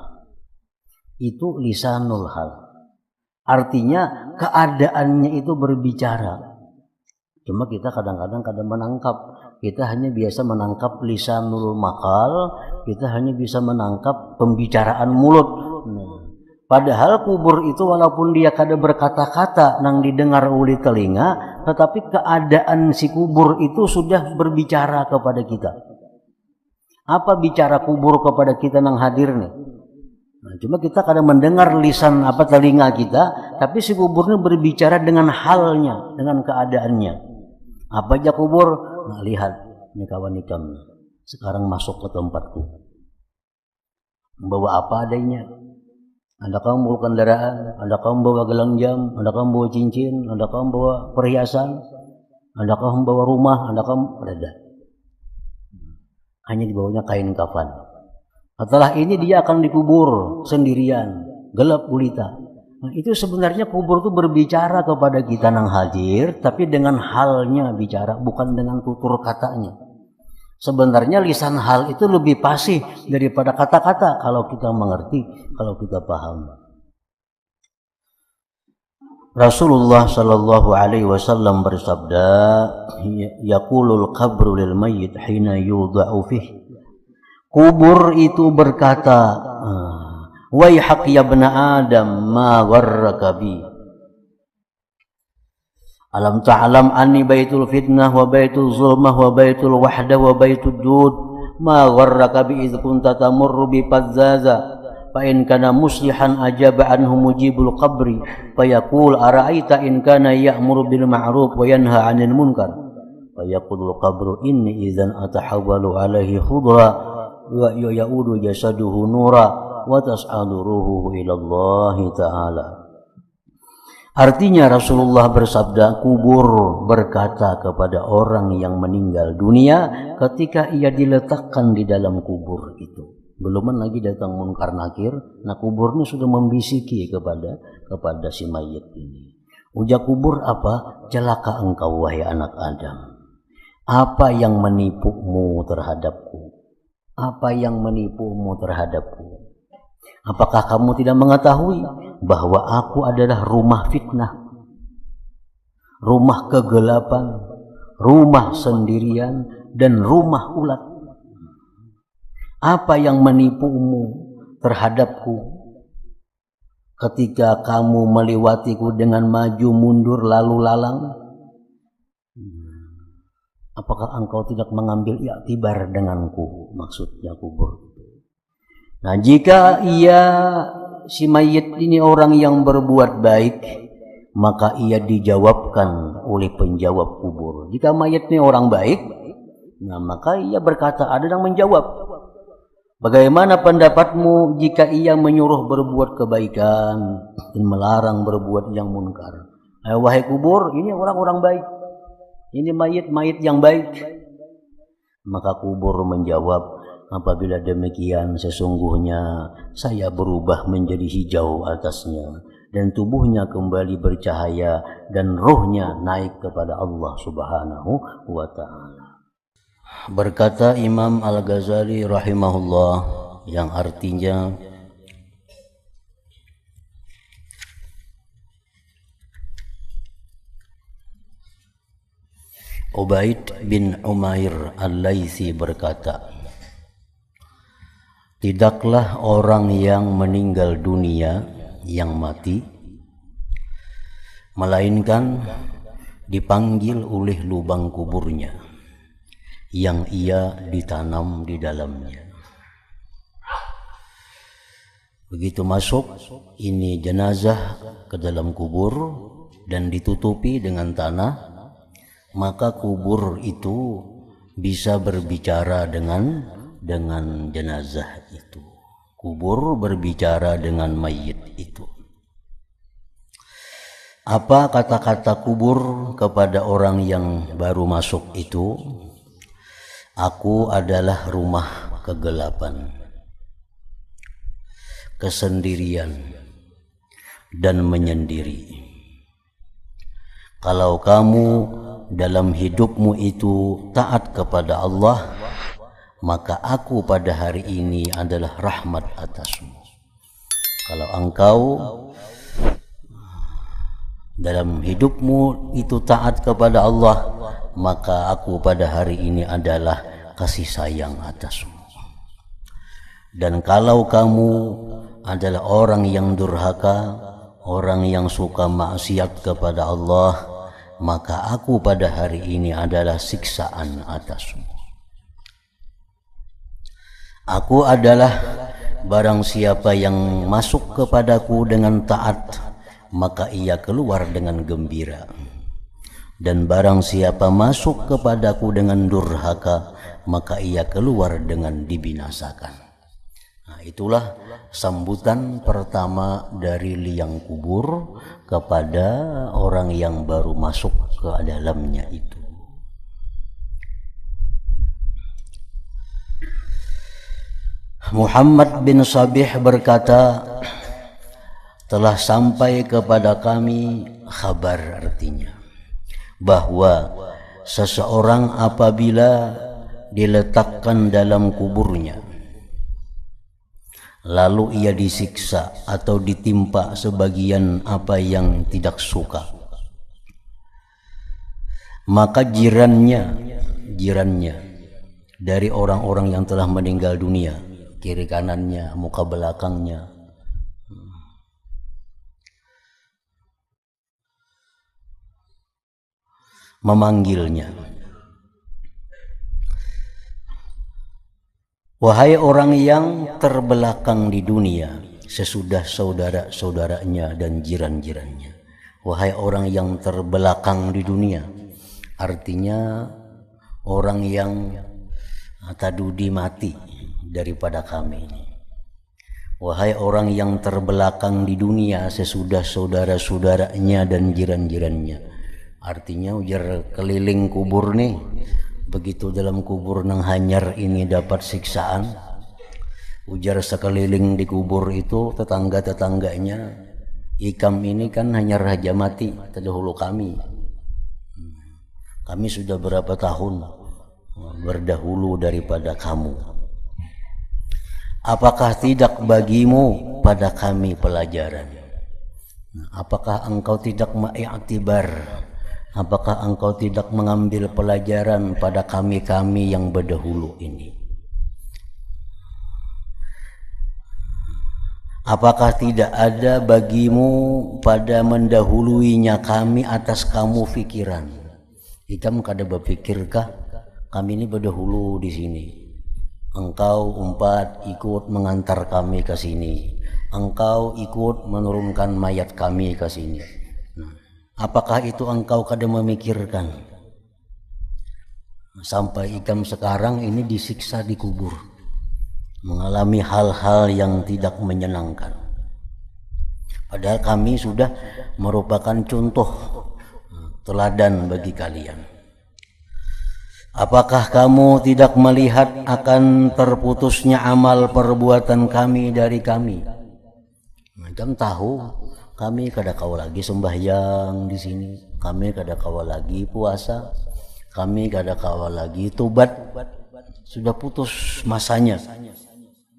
Itu lisanul hal. Artinya keadaannya itu berbicara. Cuma kita kadang-kadang menangkap, kita hanya biasa menangkap lisanul maqal, kita hanya bisa menangkap pembicaraan mulut. Padahal kubur itu walaupun dia kada berkata-kata nang didengar oleh telinga, tetapi keadaan si kubur itu sudah berbicara kepada kita. Apa bicara kubur kepada kita nang hadir nih? Cuma kita kadang mendengar lisan telinga kita, tapi si kuburnya berbicara dengan halnya, dengan keadaannya. Apa aja kubur? Nah, lihat, ini kawan ikam sekarang masuk ke tempatku. Membawa apa adanya? Ada kamu bawa kendaraan, ada kamu bawa gelang jam, ada kamu bawa cincin, ada kamu bawa perhiasan, ada kamu bawa rumah, ada kamu ada. Hanya dibawanya kain kafan. Setelah ini dia akan dikubur sendirian, gelap gulita. Nah, itu sebenarnya kubur itu berbicara kepada kita nang hadir, tapi dengan halnya bicara, bukan dengan tutur katanya. Sebenarnya lisan hal itu lebih fasih daripada kata-kata kalau kita mengerti, kalau kita paham. Rasulullah sallallahu alaihi wasallam bersabda, yaqulul qabru lil mayyit hina yudha'u fihi. Kubur itu berkata, waihak ya bna Adam ma gharraka bi. Alam ta'lam anni baitul fitnah wa baitul zulmah wa baitul wahdah wa baitud dud ma gharraka bi idh kunta tamurru bi fazzaza fa in kana muslihan ajaba anhu mujibul qabri fa yaqul ara'aita in kana ya'muru bil ma'ruf wa yanha 'anil munkar fa yaqulul qabru inni idzan atahawwalu alaihi khudra wa ya'udu jasaduhu nura wa tas'alu ruhuhu ila Allah ta'ala. Artinya Rasulullah bersabda, kubur berkata kepada orang yang meninggal dunia ketika ia diletakkan di dalam kubur itu. Beluman lagi datang munkar nakir, nah kuburnya sudah membisiki kepada si mayit ini. Ujar kubur apa? Celaka engkau wahai anak Adam. Apa yang menipumu terhadapku? Apa yang menipumu terhadapku? Apakah kamu tidak mengetahui bahwa aku adalah rumah fitnah, rumah kegelapan, rumah sendirian, dan rumah ulat? Apa yang menipumu terhadapku ketika kamu melewatiku dengan maju mundur lalu lalang? Apakah engkau tidak mengambil iktibar denganku? Maksudnya kubur. Nah, jika si mayit ini orang yang berbuat baik, maka ia dijawabkan oleh penjawab kubur. Jika mayit ini orang baik, nah maka ia berkata, ada yang menjawab, bagaimana pendapatmu jika ia menyuruh berbuat kebaikan dan melarang berbuat yang munkar? Wahai kubur, ini orang-orang baik, ini mayit-mayit yang baik. Maka kubur menjawab, apabila demikian sesungguhnya saya berubah menjadi hijau atasnya dan tubuhnya kembali bercahaya dan rohnya naik kepada Allah Subhanahu wa ta'ala. Berkata Imam Al-Ghazali rahimahullah, yang artinya Ubaid bin Umair Al-Laitsi berkata, tidaklah orang yang meninggal dunia, yang mati, melainkan dipanggil oleh lubang kuburnya yang ia ditanam di dalamnya. Begitu masuk ini jenazah ke dalam kubur dan ditutupi dengan tanah, maka kubur itu bisa berbicara dengan jenazah itu. Kubur berbicara dengan mayit itu. Apa kata-kata kubur kepada orang yang baru masuk itu? Aku adalah rumah kegelapan, kesendirian, dan menyendiri. Kalau kamu dalam hidupmu itu taat kepada Allah, maka aku pada hari ini adalah rahmat atasmu. Kalau engkau dalam hidupmu itu taat kepada Allah, maka aku pada hari ini adalah kasih sayang atasmu. Dan kalau kamu adalah orang yang durhaka, orang yang suka maksiat kepada Allah, maka aku pada hari ini adalah siksaan atasmu. Aku adalah barang siapa yang masuk kepadaku dengan taat, maka ia keluar dengan gembira. Dan barang siapa masuk kepadaku dengan durhaka, maka ia keluar dengan dibinasakan. Nah, itulah sambutan pertama dari liang kubur kepada orang yang baru masuk ke dalamnya itu. Muhammad bin Sabih berkata, telah sampai kepada kami kabar, artinya bahwa seseorang apabila diletakkan dalam kuburnya lalu ia disiksa atau ditimpa sebagian apa yang tidak suka, maka jirannya dari orang-orang yang telah meninggal dunia, kiri kanannya, muka belakangnya, memanggilnya, wahai orang yang terbelakang di dunia sesudah saudara-saudaranya dan jiran-jirannya. Wahai orang yang terbelakang di dunia, artinya orang yang tadudi mati daripada kami ini. Wahai orang yang terbelakang di dunia sesudah saudara-saudaranya dan jiran-jirannya, artinya ujar keliling kubur nih, begitu dalam kubur nang hanyar ini dapat siksaan, ujar sekeliling di kubur itu tetangga-tetangganya, ikam ini kan hanyar raja mati terdahulu kami sudah berapa tahun berdahulu daripada kamu. Apakah tidak bagimu pada kami pelajaran? Apakah engkau tidak mengiktibar? Apakah engkau tidak mengambil pelajaran pada kami-kami yang berdahulu ini? Apakah tidak ada bagimu pada mendahuluinya kami atas kamu pikiran? Ikam kada berpikirkah kami ini berdahulu di sini? Engkau umpat ikut mengantar kami ke sini. Engkau ikut menurunkan mayat kami ke sini. Apakah itu engkau kada memikirkan? Sampai ikam sekarang ini disiksa di kubur, mengalami hal-hal yang tidak menyenangkan. Padahal kami sudah merupakan contoh teladan bagi kalian. Apakah kamu tidak melihat akan terputusnya amal perbuatan kami dari kami? Macam tahu kami kada kawa lagi sembahyang di sini, kami kada kawa lagi puasa, kami kada kawa lagi tobat, sudah putus masanya.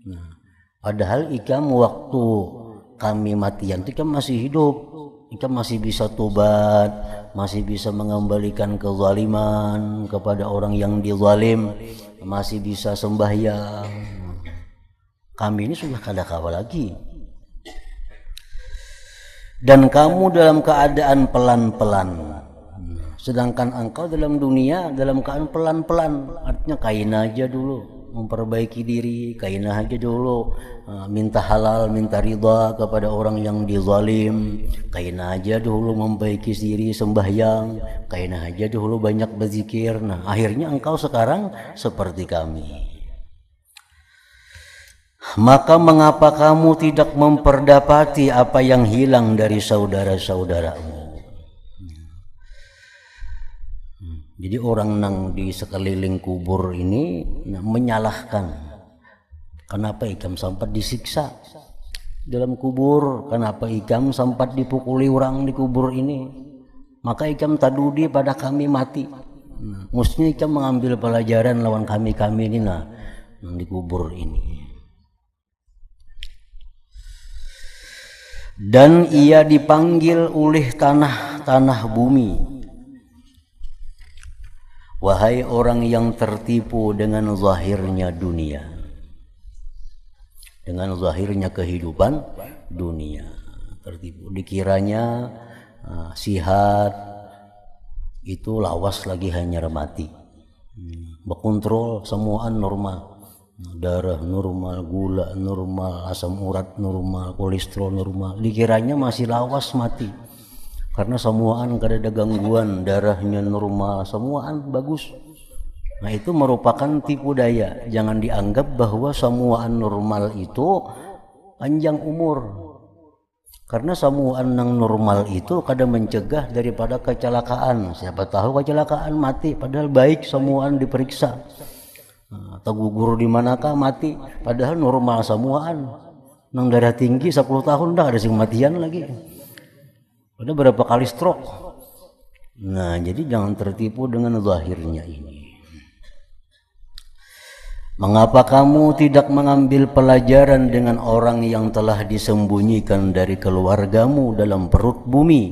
Nah, padahal ikam waktu kami matian ikam masih hidup, ikam masih bisa tobat, masih bisa mengembalikan kezaliman kepada orang yang dizalim, masih bisa sembahyang. Kami ini sudah kada kawa lagi. Dan kamu dalam keadaan pelan-pelan, sedangkan engkau dalam dunia dalam keadaan pelan-pelan, artinya kain aja dulu memperbaiki diri, kain aja dulu minta halal, minta ridha kepada orang yang dizalim, kain aja dulu memperbaiki diri, sembahyang, kain aja dulu banyak berzikir. Nah, akhirnya engkau sekarang seperti kami. Maka mengapa kamu tidak memperdapati apa yang hilang dari saudara-saudaramu? Jadi orang nang di sekeliling kubur ini menyalahkan, kenapa ikam sampai disiksa dalam kubur, kenapa ikam sampai dipukuli orang di kubur ini, maka ikam tadudi pada kami mati. Mestinya ikam mengambil pelajaran lawan kami-kami ini di kubur ini. Dan ia dipanggil oleh tanah-tanah bumi, wahai orang yang tertipu dengan zahirnya dunia, dengan zahirnya kehidupan dunia, tertipu. Dikiranya sihat itu lawas lagi hanya mati, berkontrol semuaan normal, darah normal, gula normal, asam urat normal, kolesterol normal. Dikiranya masih lawas mati karena semuaan kada ada gangguan, darahnya normal, semuaan bagus. Nah, itu merupakan tipu daya. Jangan dianggap bahwa semuaan normal itu panjang umur, karena semuaan yang normal itu kadang mencegah daripada kecelakaan. Siapa tahu kecelakaan mati, padahal baik semuaan diperiksa. Atau gugur di manakah mati, padahal normal semuaan. Nang darah tinggi 10 tahun dah ada sing matian lagi. Ada berapa kali stroke. Nah, jadi jangan tertipu dengan zahirnya ini. Mengapa kamu tidak mengambil pelajaran dengan orang yang telah disembunyikan dari keluargamu dalam perut bumi,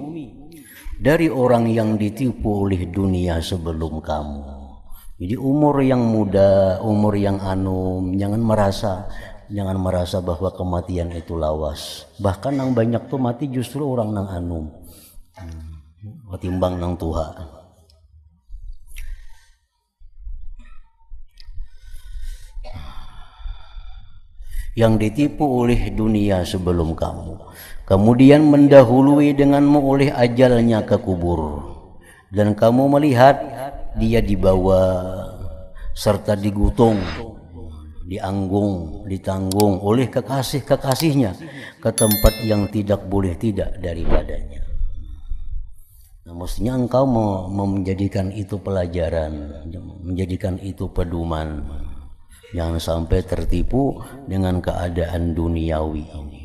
dari orang yang ditipu oleh dunia sebelum kamu? Jadi umur yang muda, umur yang anum, jangan merasa bahwa kematian itu lawas. Bahkan yang banyak tuh mati justru orang nang anum, ketimbang nang tua. Yang ditipu oleh dunia sebelum kamu, kemudian mendahului denganmu oleh ajalnya ke kubur, dan kamu melihat dia dibawa serta digutung, ditanggung oleh kekasih-kekasihnya ke tempat yang tidak boleh tidak daripadanya. Nah, mestinya engkau menjadikan itu pelajaran, menjadikan itu pedoman. Jangan sampai tertipu dengan keadaan duniawi ini.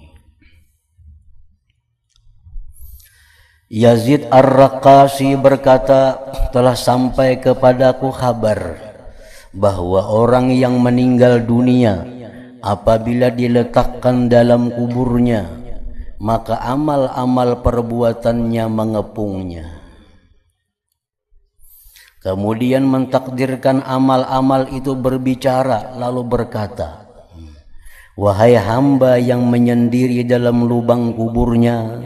Yazid Ar-Raqasi berkata, telah sampai kepadaku kabar bahwa orang yang meninggal dunia apabila diletakkan dalam kuburnya, maka amal-amal perbuatannya mengepungnya. Kemudian mentakdirkan amal-amal itu berbicara, lalu berkata, wahai hamba yang menyendiri dalam lubang kuburnya,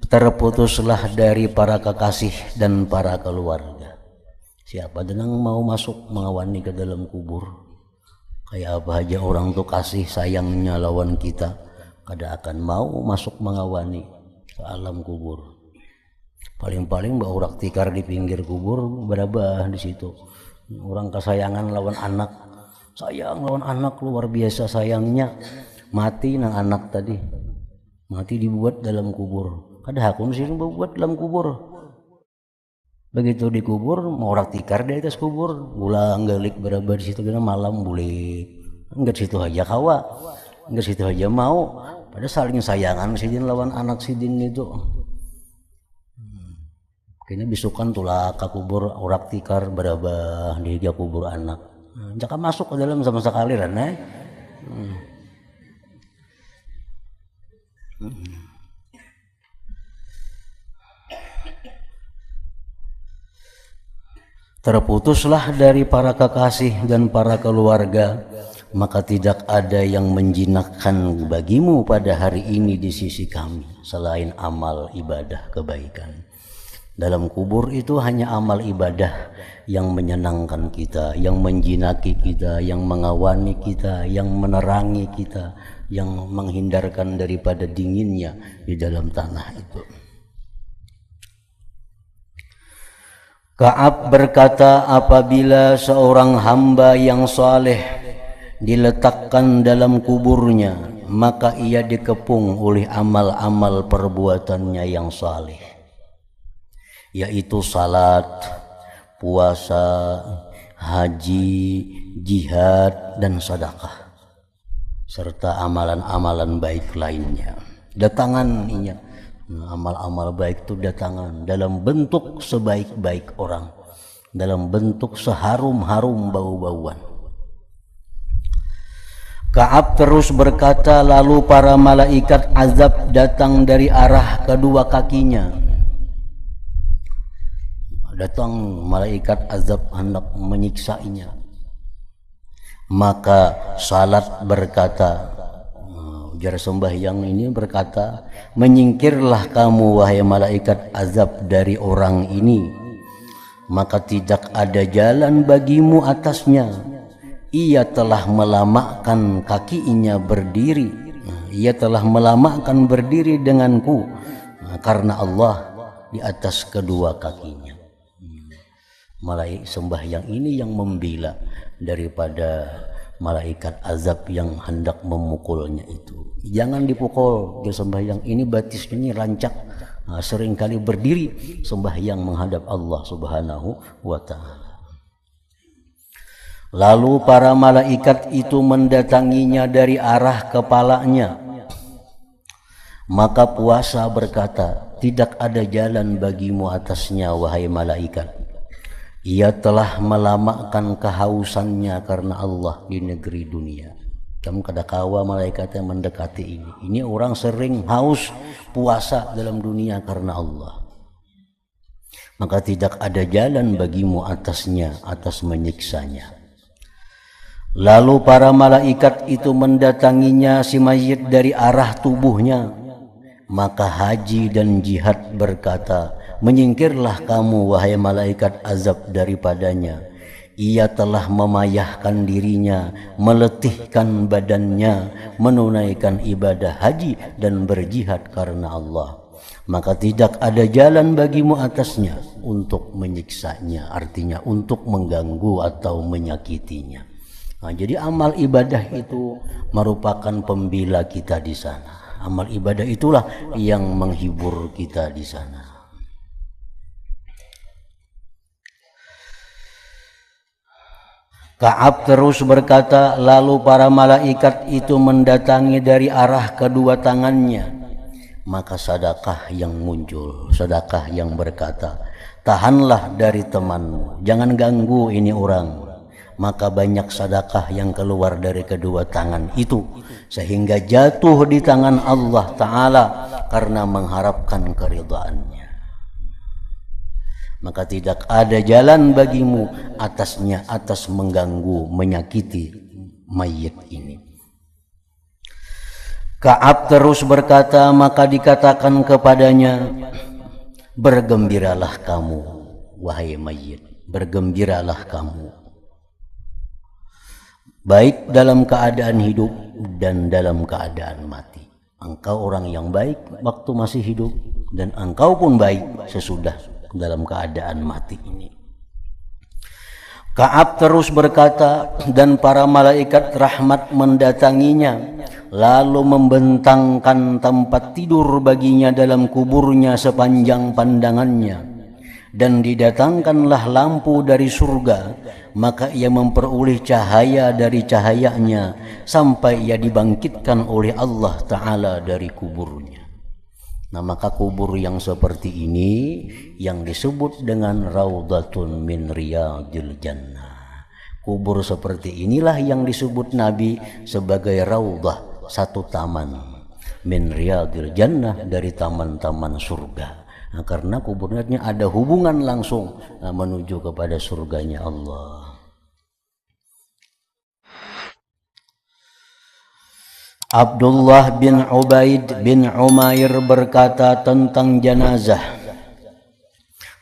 terputuslah dari para kekasih dan para keluarga. Siapa yang mau masuk mengawani ke dalam kubur? Kayak apa aja orang tuh kasih sayangnya lawan kita, kada akan mau masuk mengawani ke alam kubur. Paling-paling mbak urak tikar di pinggir kubur berabah di situ. Orang kesayangan lawan anak, sayang lawan anak luar biasa sayangnya, mati nang anak tadi, mati dibuat dalam kubur. Kada hakun sih buat dalam kubur. Begitu dikubur mau urak tikar di atas kubur, ulang galik berabah di situ, kena malam bulik. Enggak situ aja kawa, enggak situ aja mau. Pada saling sayangan sidin lawan anak sidin itu. Kini bisukan tulah ke kubur urak tikar berabah di dia kubur anak. Jangan masuk ke dalam sama sekali kan, Terputuslah dari para kekasih dan para keluarga, maka tidak ada yang menjinakkan bagimu pada hari ini di sisi kami selain amal ibadah kebaikan. Dalam kubur itu hanya amal ibadah yang menyenangkan kita, yang menjinaki kita, yang mengawani kita, yang menerangi kita, yang menghindarkan daripada dinginnya di dalam tanah itu. Ka'ab berkata, apabila seorang hamba yang saleh diletakkan dalam kuburnya, maka ia dikepung oleh amal-amal perbuatannya yang saleh, yaitu salat, puasa, haji, jihad, dan sedekah, serta amalan-amalan baik lainnya. Datangannya, amal-amal baik itu datangan dalam bentuk sebaik-baik orang, dalam bentuk seharum-harum bau-bauan. Ka'ab terus berkata, lalu para malaikat azab datang dari arah kedua kakinya. Datang malaikat azab hendak menyiksainya. Maka salat berkata, ujar sembahyang ini berkata, menyingkirlah kamu wahai malaikat azab dari orang ini, maka tidak ada jalan bagimu atasnya. Ia telah melamakan kakinya berdiri. Ia telah melamakan berdiri denganku karena Allah di atas kedua kakinya. Malaikat sembahyang ini yang membela daripada malaikat azab yang hendak memukulnya itu. Jangan dipukul dia sembahyang ini, batisnya ini rancak. Seringkali berdiri sembahyang menghadap Allah Subhanahu wa ta'ala. Lalu para malaikat itu mendatanginya dari arah kepalanya. Maka puasa berkata, tidak ada jalan bagimu atasnya wahai malaikat. Ia telah melamakan kehausannya karena Allah di negeri dunia. Kamu kadakawa malaikat yang mendekati ini. Ini orang sering haus puasa dalam dunia karena Allah. Maka tidak ada jalan bagimu atasnya, atas menyiksanya. Lalu para malaikat itu mendatanginya si mayit dari arah tubuhnya. Maka haji dan jihad berkata, menyingkirlah kamu wahai malaikat azab daripadanya. Ia telah memayahkan dirinya, meletihkan badannya, menunaikan ibadah haji dan berjihad karena Allah. Maka tidak ada jalan bagimu atasnya untuk menyiksanya, artinya untuk mengganggu atau menyakitinya. Jadi amal ibadah itu merupakan pembela kita di sana. Amal ibadah itulah yang menghibur kita di sana. Ka'ab terus berkata, lalu para malaikat itu mendatangi dari arah kedua tangannya. Maka sedekah yang muncul, sedekah yang berkata, tahanlah dari temanmu, jangan ganggu ini orang. Maka banyak sedekah yang keluar dari kedua tangan itu, sehingga jatuh di tangan Allah Ta'ala karena mengharapkan keridhaannya. Maka tidak ada jalan bagimu atasnya, atas mengganggu, menyakiti mayit ini. Ka'ab terus berkata, maka dikatakan kepadanya, bergembiralah kamu wahai mayit, bergembiralah kamu, baik dalam keadaan hidup dan dalam keadaan mati. Engkau orang yang baik waktu masih hidup, dan engkau pun baik sesudah dalam keadaan mati ini. Ka'ab terus berkata, dan para malaikat rahmat mendatanginya, lalu membentangkan tempat tidur baginya dalam kuburnya sepanjang pandangannya, dan didatangkanlah lampu dari surga, maka ia memperoleh cahaya dari cahayanya sampai ia dibangkitkan oleh Allah Ta'ala dari kuburnya. Nah, maka kubur yang seperti ini yang disebut dengan raudhatun min riyadil jannah. Kubur seperti inilah yang disebut Nabi sebagai raudhah, satu taman, min riyadil jannah, dari taman-taman surga. Nah, karena kuburnya ada hubungan langsung menuju kepada surganya Allah. Abdullah bin Ubaid bin Umair berkata tentang jenazah,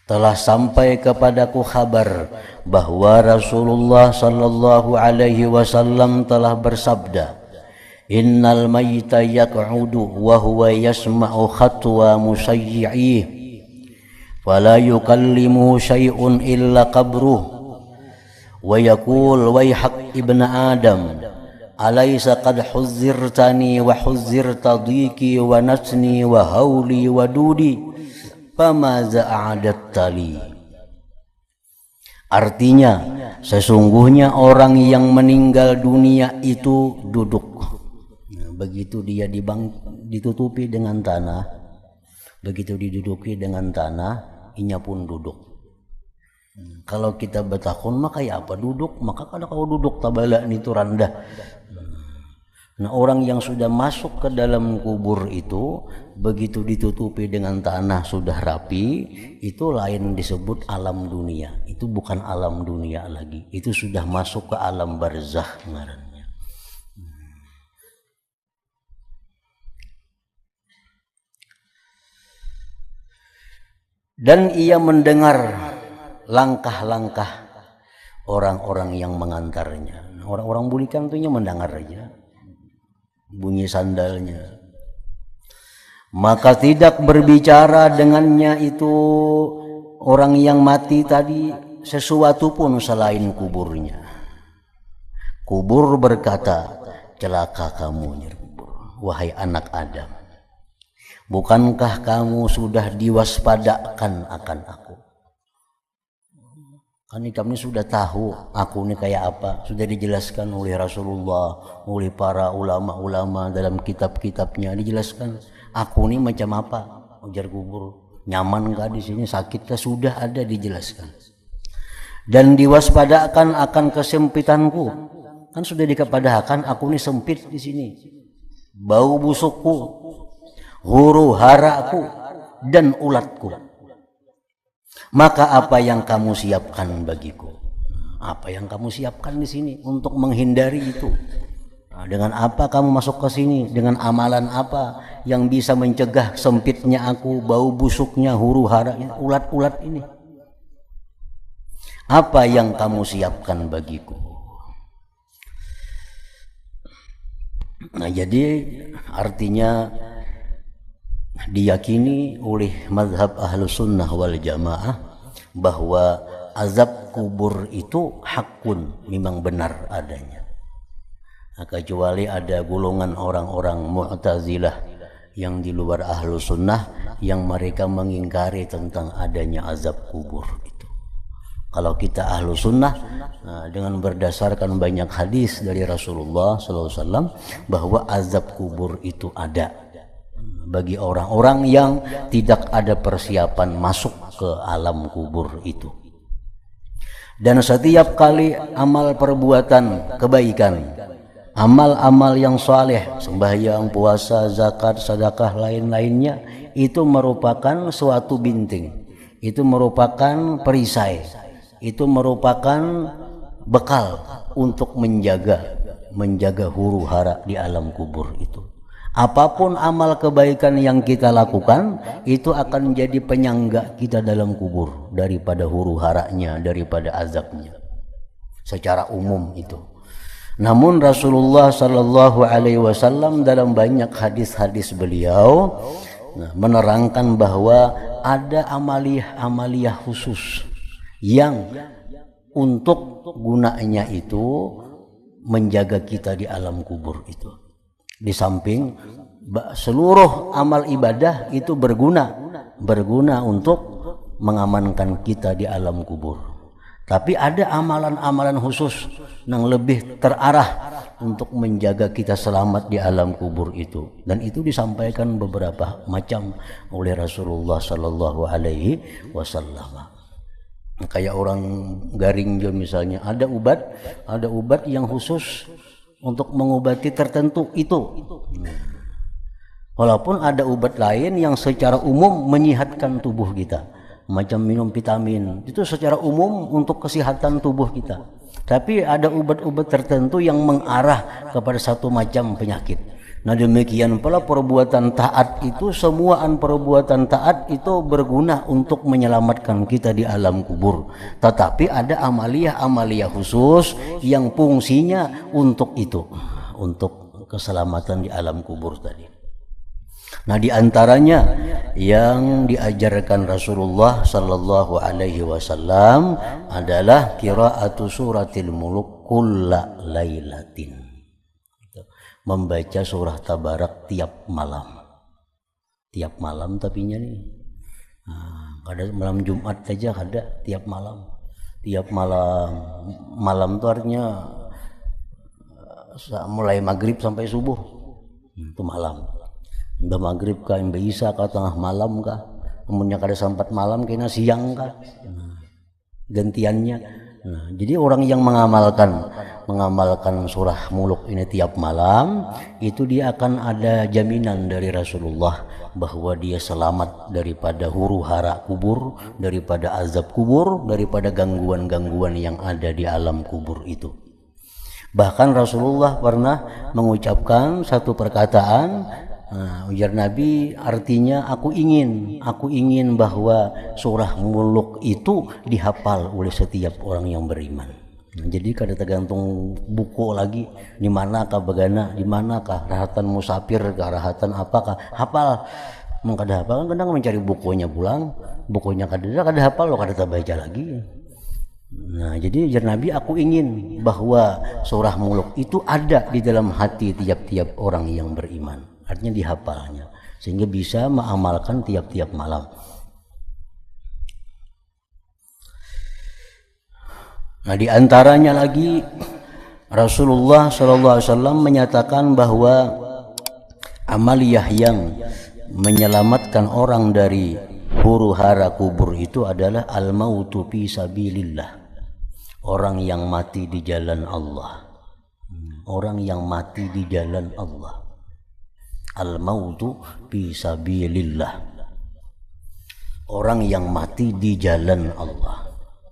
telah sampai kepadaku kabar bahwa Rasulullah sallallahu alaihi wasallam telah bersabda, innal mayyita yaq'udu wa huwa yasma'u khatwa musayyi'ih fala yukallimu syai'un illa qabruh wa yaqul wayhak ibn adam alaysa qad huzzirtani wa huzzirta dhiki wa nasni wa hauli wa dudi famaza a'adatta li. Artinya, sesungguhnya orang yang meninggal dunia itu duduk. Nah, begitu dia ditutupi dengan tanah, begitu diduduki dengan tanah, inya pun duduk. Kalau kita betakun maka ya apa duduk, maka kalau kau duduk tabala itu randah. Nah, orang yang sudah masuk ke dalam kubur itu, begitu ditutupi dengan tanah sudah rapi, itu lain disebut alam dunia. Itu bukan alam dunia lagi. Itu sudah masuk ke alam barzakh ngarannya. Dan ia mendengar langkah-langkah orang-orang yang mengantarnya. Orang-orang bulikan itu mendengar aja bunyi sandalnya, maka tidak berbicara dengannya itu orang yang mati tadi sesuatu pun selain kuburnya. Kubur berkata, celaka kamu nyerubur, wahai anak Adam, bukankah kamu sudah diwaspadakan akan aku? Kan kamu sudah tahu aku ini kayak apa, sudah dijelaskan oleh Rasulullah, oleh para ulama-ulama dalam kitab-kitabnya dijelaskan. Aku ini macam apa? Ujar kubur. Nyaman enggak di sini? Sakit kah? Sudah ada dijelaskan. Dan diwaspadakan akan kesempitanku. Kan sudah dikepadakan aku ini sempit di sini. Bau busukku, huru haraku, dan ulatku. Maka apa yang kamu siapkan bagiku? Apa yang kamu siapkan di sini untuk menghindari itu? Nah, dengan apa kamu masuk ke sini? Dengan amalan apa yang bisa mencegah sempitnya aku, bau busuknya, huru haranya, ulat-ulat ini? Apa yang kamu siapkan bagiku? Nah, jadi artinya diyakini oleh mazhab Ahlus Sunnah wal Jamaah bahwa azab kubur itu hakun, memang benar adanya. Nah, kecuali ada golongan orang-orang Mu'tazilah yang di luar Ahlus Sunnah yang mereka mengingkari tentang adanya azab kubur itu. Kalau kita Ahlus Sunnah, dengan berdasarkan banyak hadis dari Rasulullah SAW bahwa azab kubur itu ada bagi orang-orang yang tidak ada persiapan masuk ke alam kubur itu. Dan setiap kali amal perbuatan kebaikan, amal-amal yang saleh, sembahyang, puasa, zakat, sedekah, lain-lainnya, itu merupakan suatu binting, itu merupakan perisai, itu merupakan bekal untuk menjaga huru hara di alam kubur itu. Apapun amal kebaikan yang kita lakukan, itu akan menjadi penyangga kita dalam kubur daripada huru haranya, daripada azabnya. Secara umum itu. Namun Rasulullah Sallallahu Alaihi Wasallam dalam banyak hadis-hadis beliau menerangkan bahwa ada amaliyah khusus yang untuk gunanya itu menjaga kita di alam kubur itu. Di samping seluruh amal ibadah itu berguna untuk mengamankan kita di alam kubur. Tapi ada amalan-amalan khusus yang lebih terarah untuk menjaga kita selamat di alam kubur itu. Dan itu disampaikan beberapa macam oleh Rasulullah Sallallahu Alaihi Wasallam. Kayak orang Garingjo misalnya, ada obat yang khusus untuk mengobati tertentu itu. Walaupun ada obat lain yang secara umum menyehatkan tubuh kita, macam minum vitamin, itu secara umum untuk kesehatan tubuh kita. Tapi ada obat-obat tertentu yang mengarah kepada satu macam penyakit. Nah, demikian pula perbuatan taat itu, semuaan perbuatan taat itu berguna untuk menyelamatkan kita di alam kubur. Tetapi ada amaliyah khusus yang fungsinya untuk itu, untuk keselamatan di alam kubur tadi. Nah, di antaranya yang diajarkan Rasulullah Sallallahu Alaihi Wasallam adalah qiraatu suratil muluk kulla lailatin. Membaca surah Tabarak tiap malam tapinya nih. Ada malam Jumat saja ada tiap malam itu artinya mulai maghrib sampai subuh itu malam. Udah maghrib kah, udah isya kah, tengah malam kah, kemudian kada sampai malam kena siang kah, gantiannya. Nah, jadi orang yang mengamalkan mengamalkan surah Muluk ini tiap malam, itu dia akan ada jaminan dari Rasulullah bahwa dia selamat daripada huru-hara kubur, daripada azab kubur, daripada gangguan-gangguan yang ada di alam kubur itu. Bahkan Rasulullah pernah mengucapkan satu perkataan, ujar Nabi, artinya aku ingin bahwa surah Muluk itu dihafal oleh setiap orang yang beriman. Jadi kada tergantung buku lagi, di manakah bagana, di manakah rahatan musafir, rahatan apakah, hafal. Kada hafal kan kadang mencari bukunya pulang, bukunya kada hafal, lo kada baca lagi. Nah, jadi ujar Nabi, aku ingin bahwa surah Muluk itu ada di dalam hati tiap-tiap orang yang beriman. Artinya dihafalnya, sehingga bisa mengamalkan tiap-tiap malam. Nah, di antaranya lagi Rasulullah SAW menyatakan bahwa amaliyah yang menyelamatkan orang dari huru-hara kubur itu adalah al-mautu fi sabilillah. Orang yang mati di jalan Allah. Orang yang mati di jalan Allah. Al-mautu fi sabilillah. Orang yang mati di jalan Allah.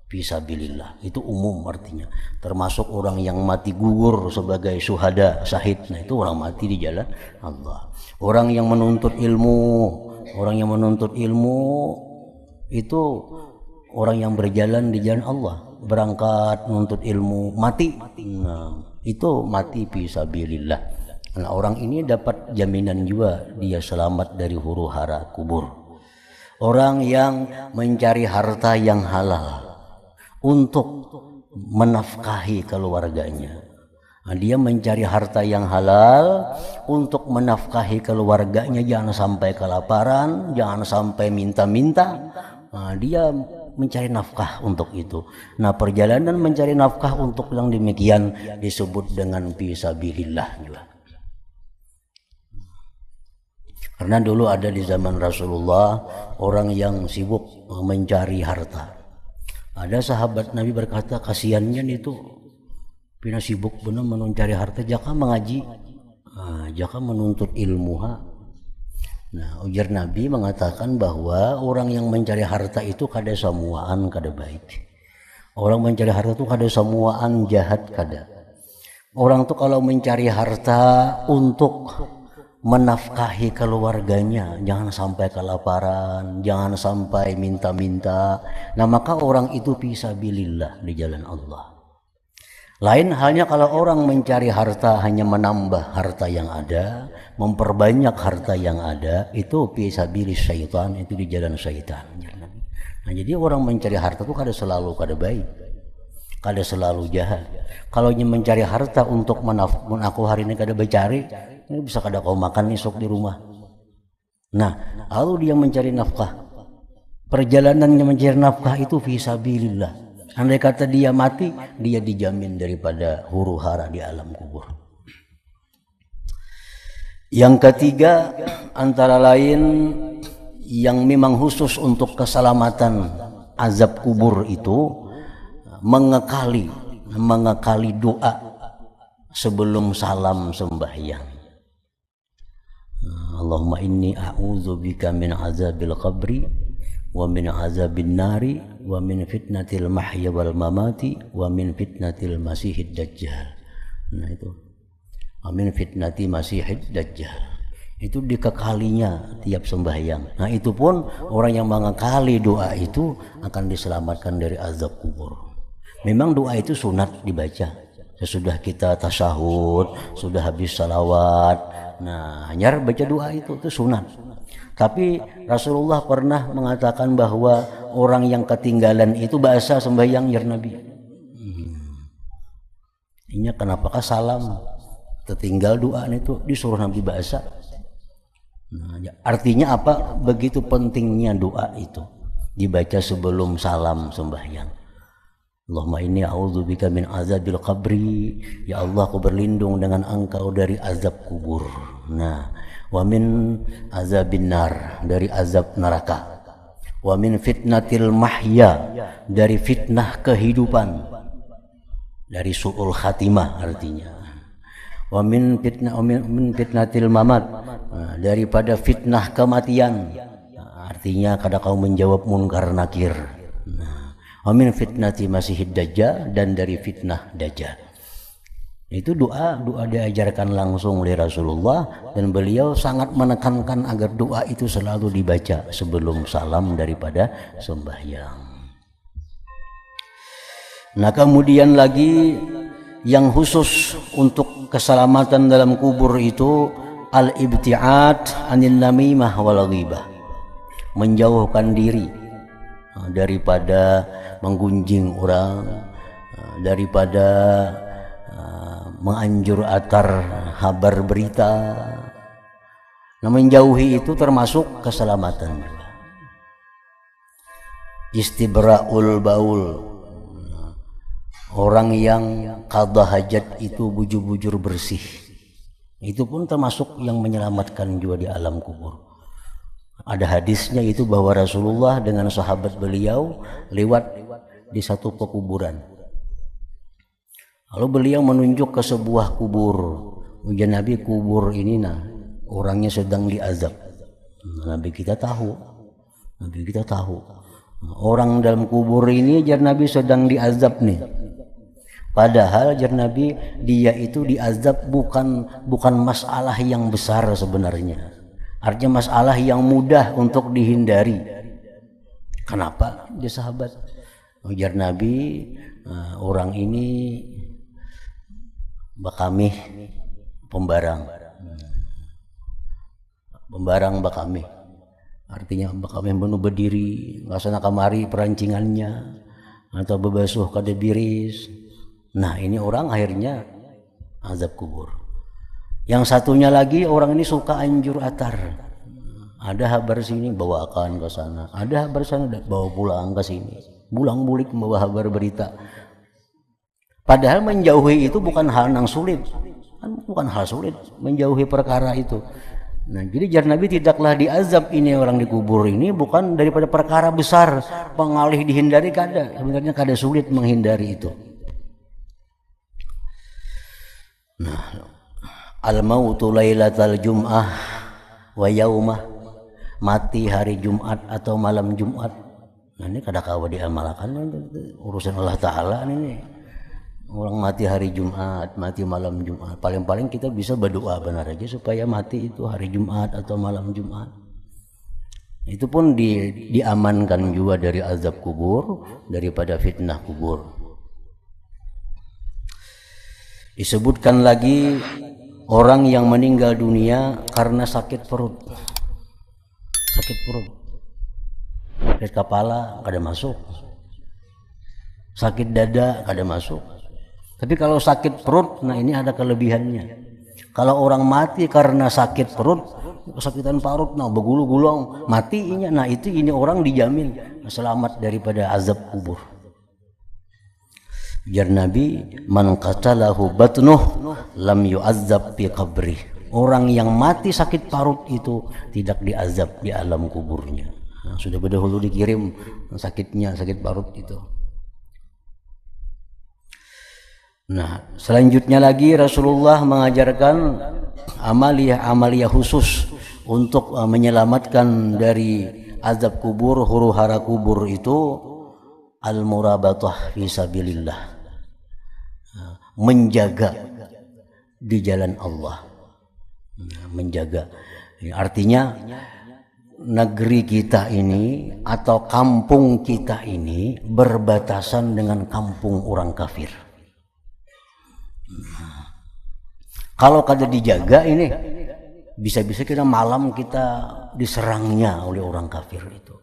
Fi sabilillah. Itu umum artinya. Termasuk orang yang mati gugur sebagai syuhada, syahid. Nah, itu orang mati di jalan Allah. Orang yang menuntut ilmu, itu orang yang berjalan di jalan Allah, berangkat menuntut ilmu, mati. Nah, itu mati fi sabilillah. Nah, orang ini dapat jaminan juga dia selamat dari huru-hara kubur. Orang yang mencari harta yang halal untuk menafkahi keluarganya. Nah, dia mencari harta yang halal untuk menafkahi keluarganya, jangan sampai kelaparan, jangan sampai minta-minta. Nah, dia mencari nafkah untuk itu. Nah, perjalanan mencari nafkah untuk yang demikian disebut dengan fisabilillah juga. Karena dulu ada di zaman Rasulullah orang yang sibuk mencari harta. Ada sahabat Nabi berkata, kasihannya itu pina sibuk benar mencari harta, jaka mengaji, jaka menuntut ilmu. Nah, ujar Nabi mengatakan bahwa orang yang mencari harta itu kada samuaan kada baik. Orang mencari harta itu kada samuaan jahat kada. Orang tuh kalau mencari harta untuk menafkahi keluarganya, jangan sampai kelaparan, jangan sampai minta-minta. Nah, maka orang itu fisabilillah di jalan Allah. Lain halnya kalau orang mencari harta hanya menambah harta yang ada, memperbanyak harta yang ada, itu fisabilis syaitan, itu di jalan syaitan. Nah, jadi orang mencari harta itu kada selalu kada baik, kada selalu jahat. Kalau mencari harta untuk aku hari ini kada bercari, ini bisa kada kau makan esok di rumah. Nah, lalu dia mencari nafkah. Perjalanannya mencari nafkah itu fisabilillah. Andai kata dia mati, dia dijamin daripada huru-hara di alam kubur. Yang ketiga, antara lain yang memang khusus untuk keselamatan azab kubur itu mengekali doa sebelum salam sembahyang. Allahumma inni a'udzubika min azabil qabri wa min azabin nari wa min fitnatil mahya wal mamati wa min fitnatil masihid dajjal. Nah, itu wa min fitnati masihid dajjal. Itu dikekalinya tiap sembahyang. Nah, itu pun orang yang mengekali doa itu akan diselamatkan dari azab kubur. Memang doa itu sunat dibaca sesudah kita tasyahud, sudah habis salawat. Nah, hanya baca doa itu sunat. Tapi Rasulullah pernah mengatakan bahwa orang yang ketinggalan itu bahasa sembahyang ya Nabi. Ini kenapakah salam tertinggal doa itu disuruh Nabi bahasa? Nah, artinya apa? Begitu pentingnya doa itu dibaca sebelum salam sembahyang. Allahumma inni a'udzubika min azabil qabri. Ya Allah, aku berlindung dengan Engkau dari azab kubur. Nah, wa min azabin nar, dari azab neraka. Wa min fitnatil mahya, dari fitnah kehidupan. dari su'ul khatimah artinya. Wa min fitnatil mamat, daripada fitnah kematian, artinya kada kau menjawab munkar nakir. Wa min fitnati masihid dajjal, dan dari fitnah dajjal. Itu doa diajarkan langsung oleh Rasulullah, dan beliau sangat menekankan agar doa itu selalu dibaca sebelum salam daripada sembahyang. Nah, kemudian lagi yang khusus untuk keselamatan dalam kubur itu al-ibti'ad anil namimah wal ghibah, menjauhkan diri daripada menggunjing orang, daripada menganjur atar kabar berita. Nah, menjauhi itu termasuk keselamatan juga. Istibra'ul baul, orang yang qadha hajat itu bujur-bujur bersih, itu pun termasuk yang menyelamatkan juga di alam kubur. Ada hadisnya itu bahwa Rasulullah dengan sahabat beliau lewat di satu pekuburan. Lalu beliau menunjuk ke sebuah kubur. Ujian Nabi, kubur ini orangnya sedang diazab. Nabi kita tahu orang dalam kubur ini jar Nabi sedang diazab nih. Padahal jar Nabi, dia itu diazab bukan masalah yang besar sebenarnya. Artinya masalah yang mudah untuk dihindari. Kenapa dia sahabat? Ujar Nabi, orang ini bakamih pembarang bakamih, artinya bakamih penuh berdiri ngasana kamari perancingannya atau bebasuh kada biris. Nah, ini orang akhirnya azab kubur. Yang satunya lagi, orang ini suka anjur atar, ada kabar sini bawakan ke sana, ada kabar sana bawa pulang ke sini, bulang-bulik membawa kabar berita. Padahal menjauhi itu bukan hal yang sulit, bukan hal sulit menjauhi perkara itu. Nah, jadi jar Nabi tidaklah diazab ini orang di kubur ini bukan daripada perkara besar, pengalih dihindari kada, sebenarnya kada sulit menghindari itu. Nah, al-mautu lailatal jum'ah wa yaumah, mati hari Jumat atau malam Jumat. Nah, ini kada kawa diamalkan, urusan Allah Ta'ala ini. Orang mati hari Jumat, mati malam Jumat, paling-paling kita bisa berdoa benar aja supaya mati itu hari Jumat atau malam Jumat. Itu pun diamankan juga dari azab kubur, daripada fitnah kubur. Disebutkan lagi orang yang meninggal dunia karena sakit perut, sakit kepala kada masuk, sakit dada kada masuk. Tapi kalau sakit perut, nah ini ada kelebihannya. Kalau orang mati karena sakit perut, kesakitan parut, nah begulu-gulung, matinya, nah ini orang dijamin selamat daripada azab kubur. Jar Nabi, man qatalahu batnuh lam yu'azzab fi qabri. Orang yang mati sakit parut itu tidak diazab di alam kuburnya. Nah, sudah berdahulu dikirim sakitnya, sakit parut itu. Nah, selanjutnya lagi Rasulullah mengajarkan amalia khusus untuk menyelamatkan dari azab kubur, huru-hara kubur itu al-murabatah fi sabilillah, menjaga di jalan Allah. Menjaga artinya negeri kita ini atau kampung kita ini berbatasan dengan kampung orang kafir. Kalau kada dijaga ini, bisa-bisa kita malam kita diserangnya oleh orang kafir itu.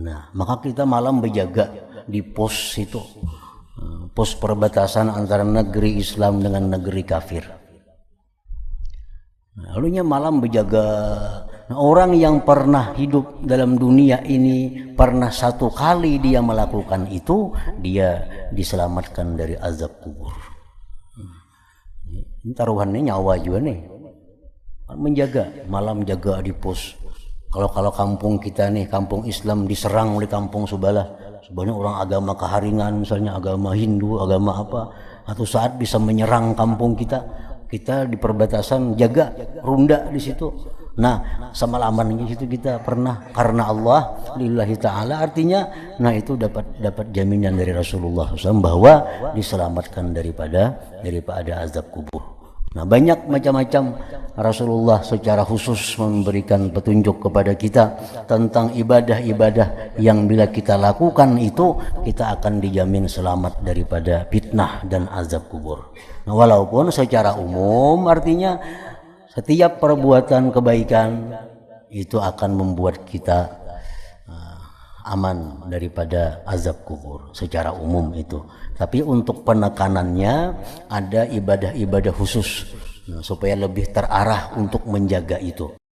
Nah, maka kita malam berjaga di pos itu, pos perbatasan antara negeri Islam dengan negeri kafir. Lalunya malam berjaga. Nah, orang yang pernah hidup dalam dunia ini, pernah satu kali dia melakukan itu, dia diselamatkan dari azab kubur. Ini taruhannya nyawa juga nih, menjaga malam, jaga di pos. Kalau kampung kita nih, kampung Islam diserang oleh kampung sebelah Sebenarnya orang agama keharingan, misalnya agama Hindu, agama apa, atau saat bisa menyerang kampung kita di perbatasan jaga ronda di situ. Nah, sama laman di situ kita pernah karena Allah lillahi taala, artinya nah itu dapat jaminan dari Rasulullah SAW bahwa diselamatkan daripada azab kubur. Nah, banyak macam-macam Rasulullah secara khusus memberikan petunjuk kepada kita tentang ibadah-ibadah yang bila kita lakukan itu kita akan dijamin selamat daripada fitnah dan azab kubur. Nah, walaupun secara umum artinya setiap perbuatan kebaikan itu akan membuat kita aman daripada azab kubur secara umum itu. Tapi untuk penekanannya ada ibadah-ibadah khusus supaya lebih terarah untuk menjaga itu.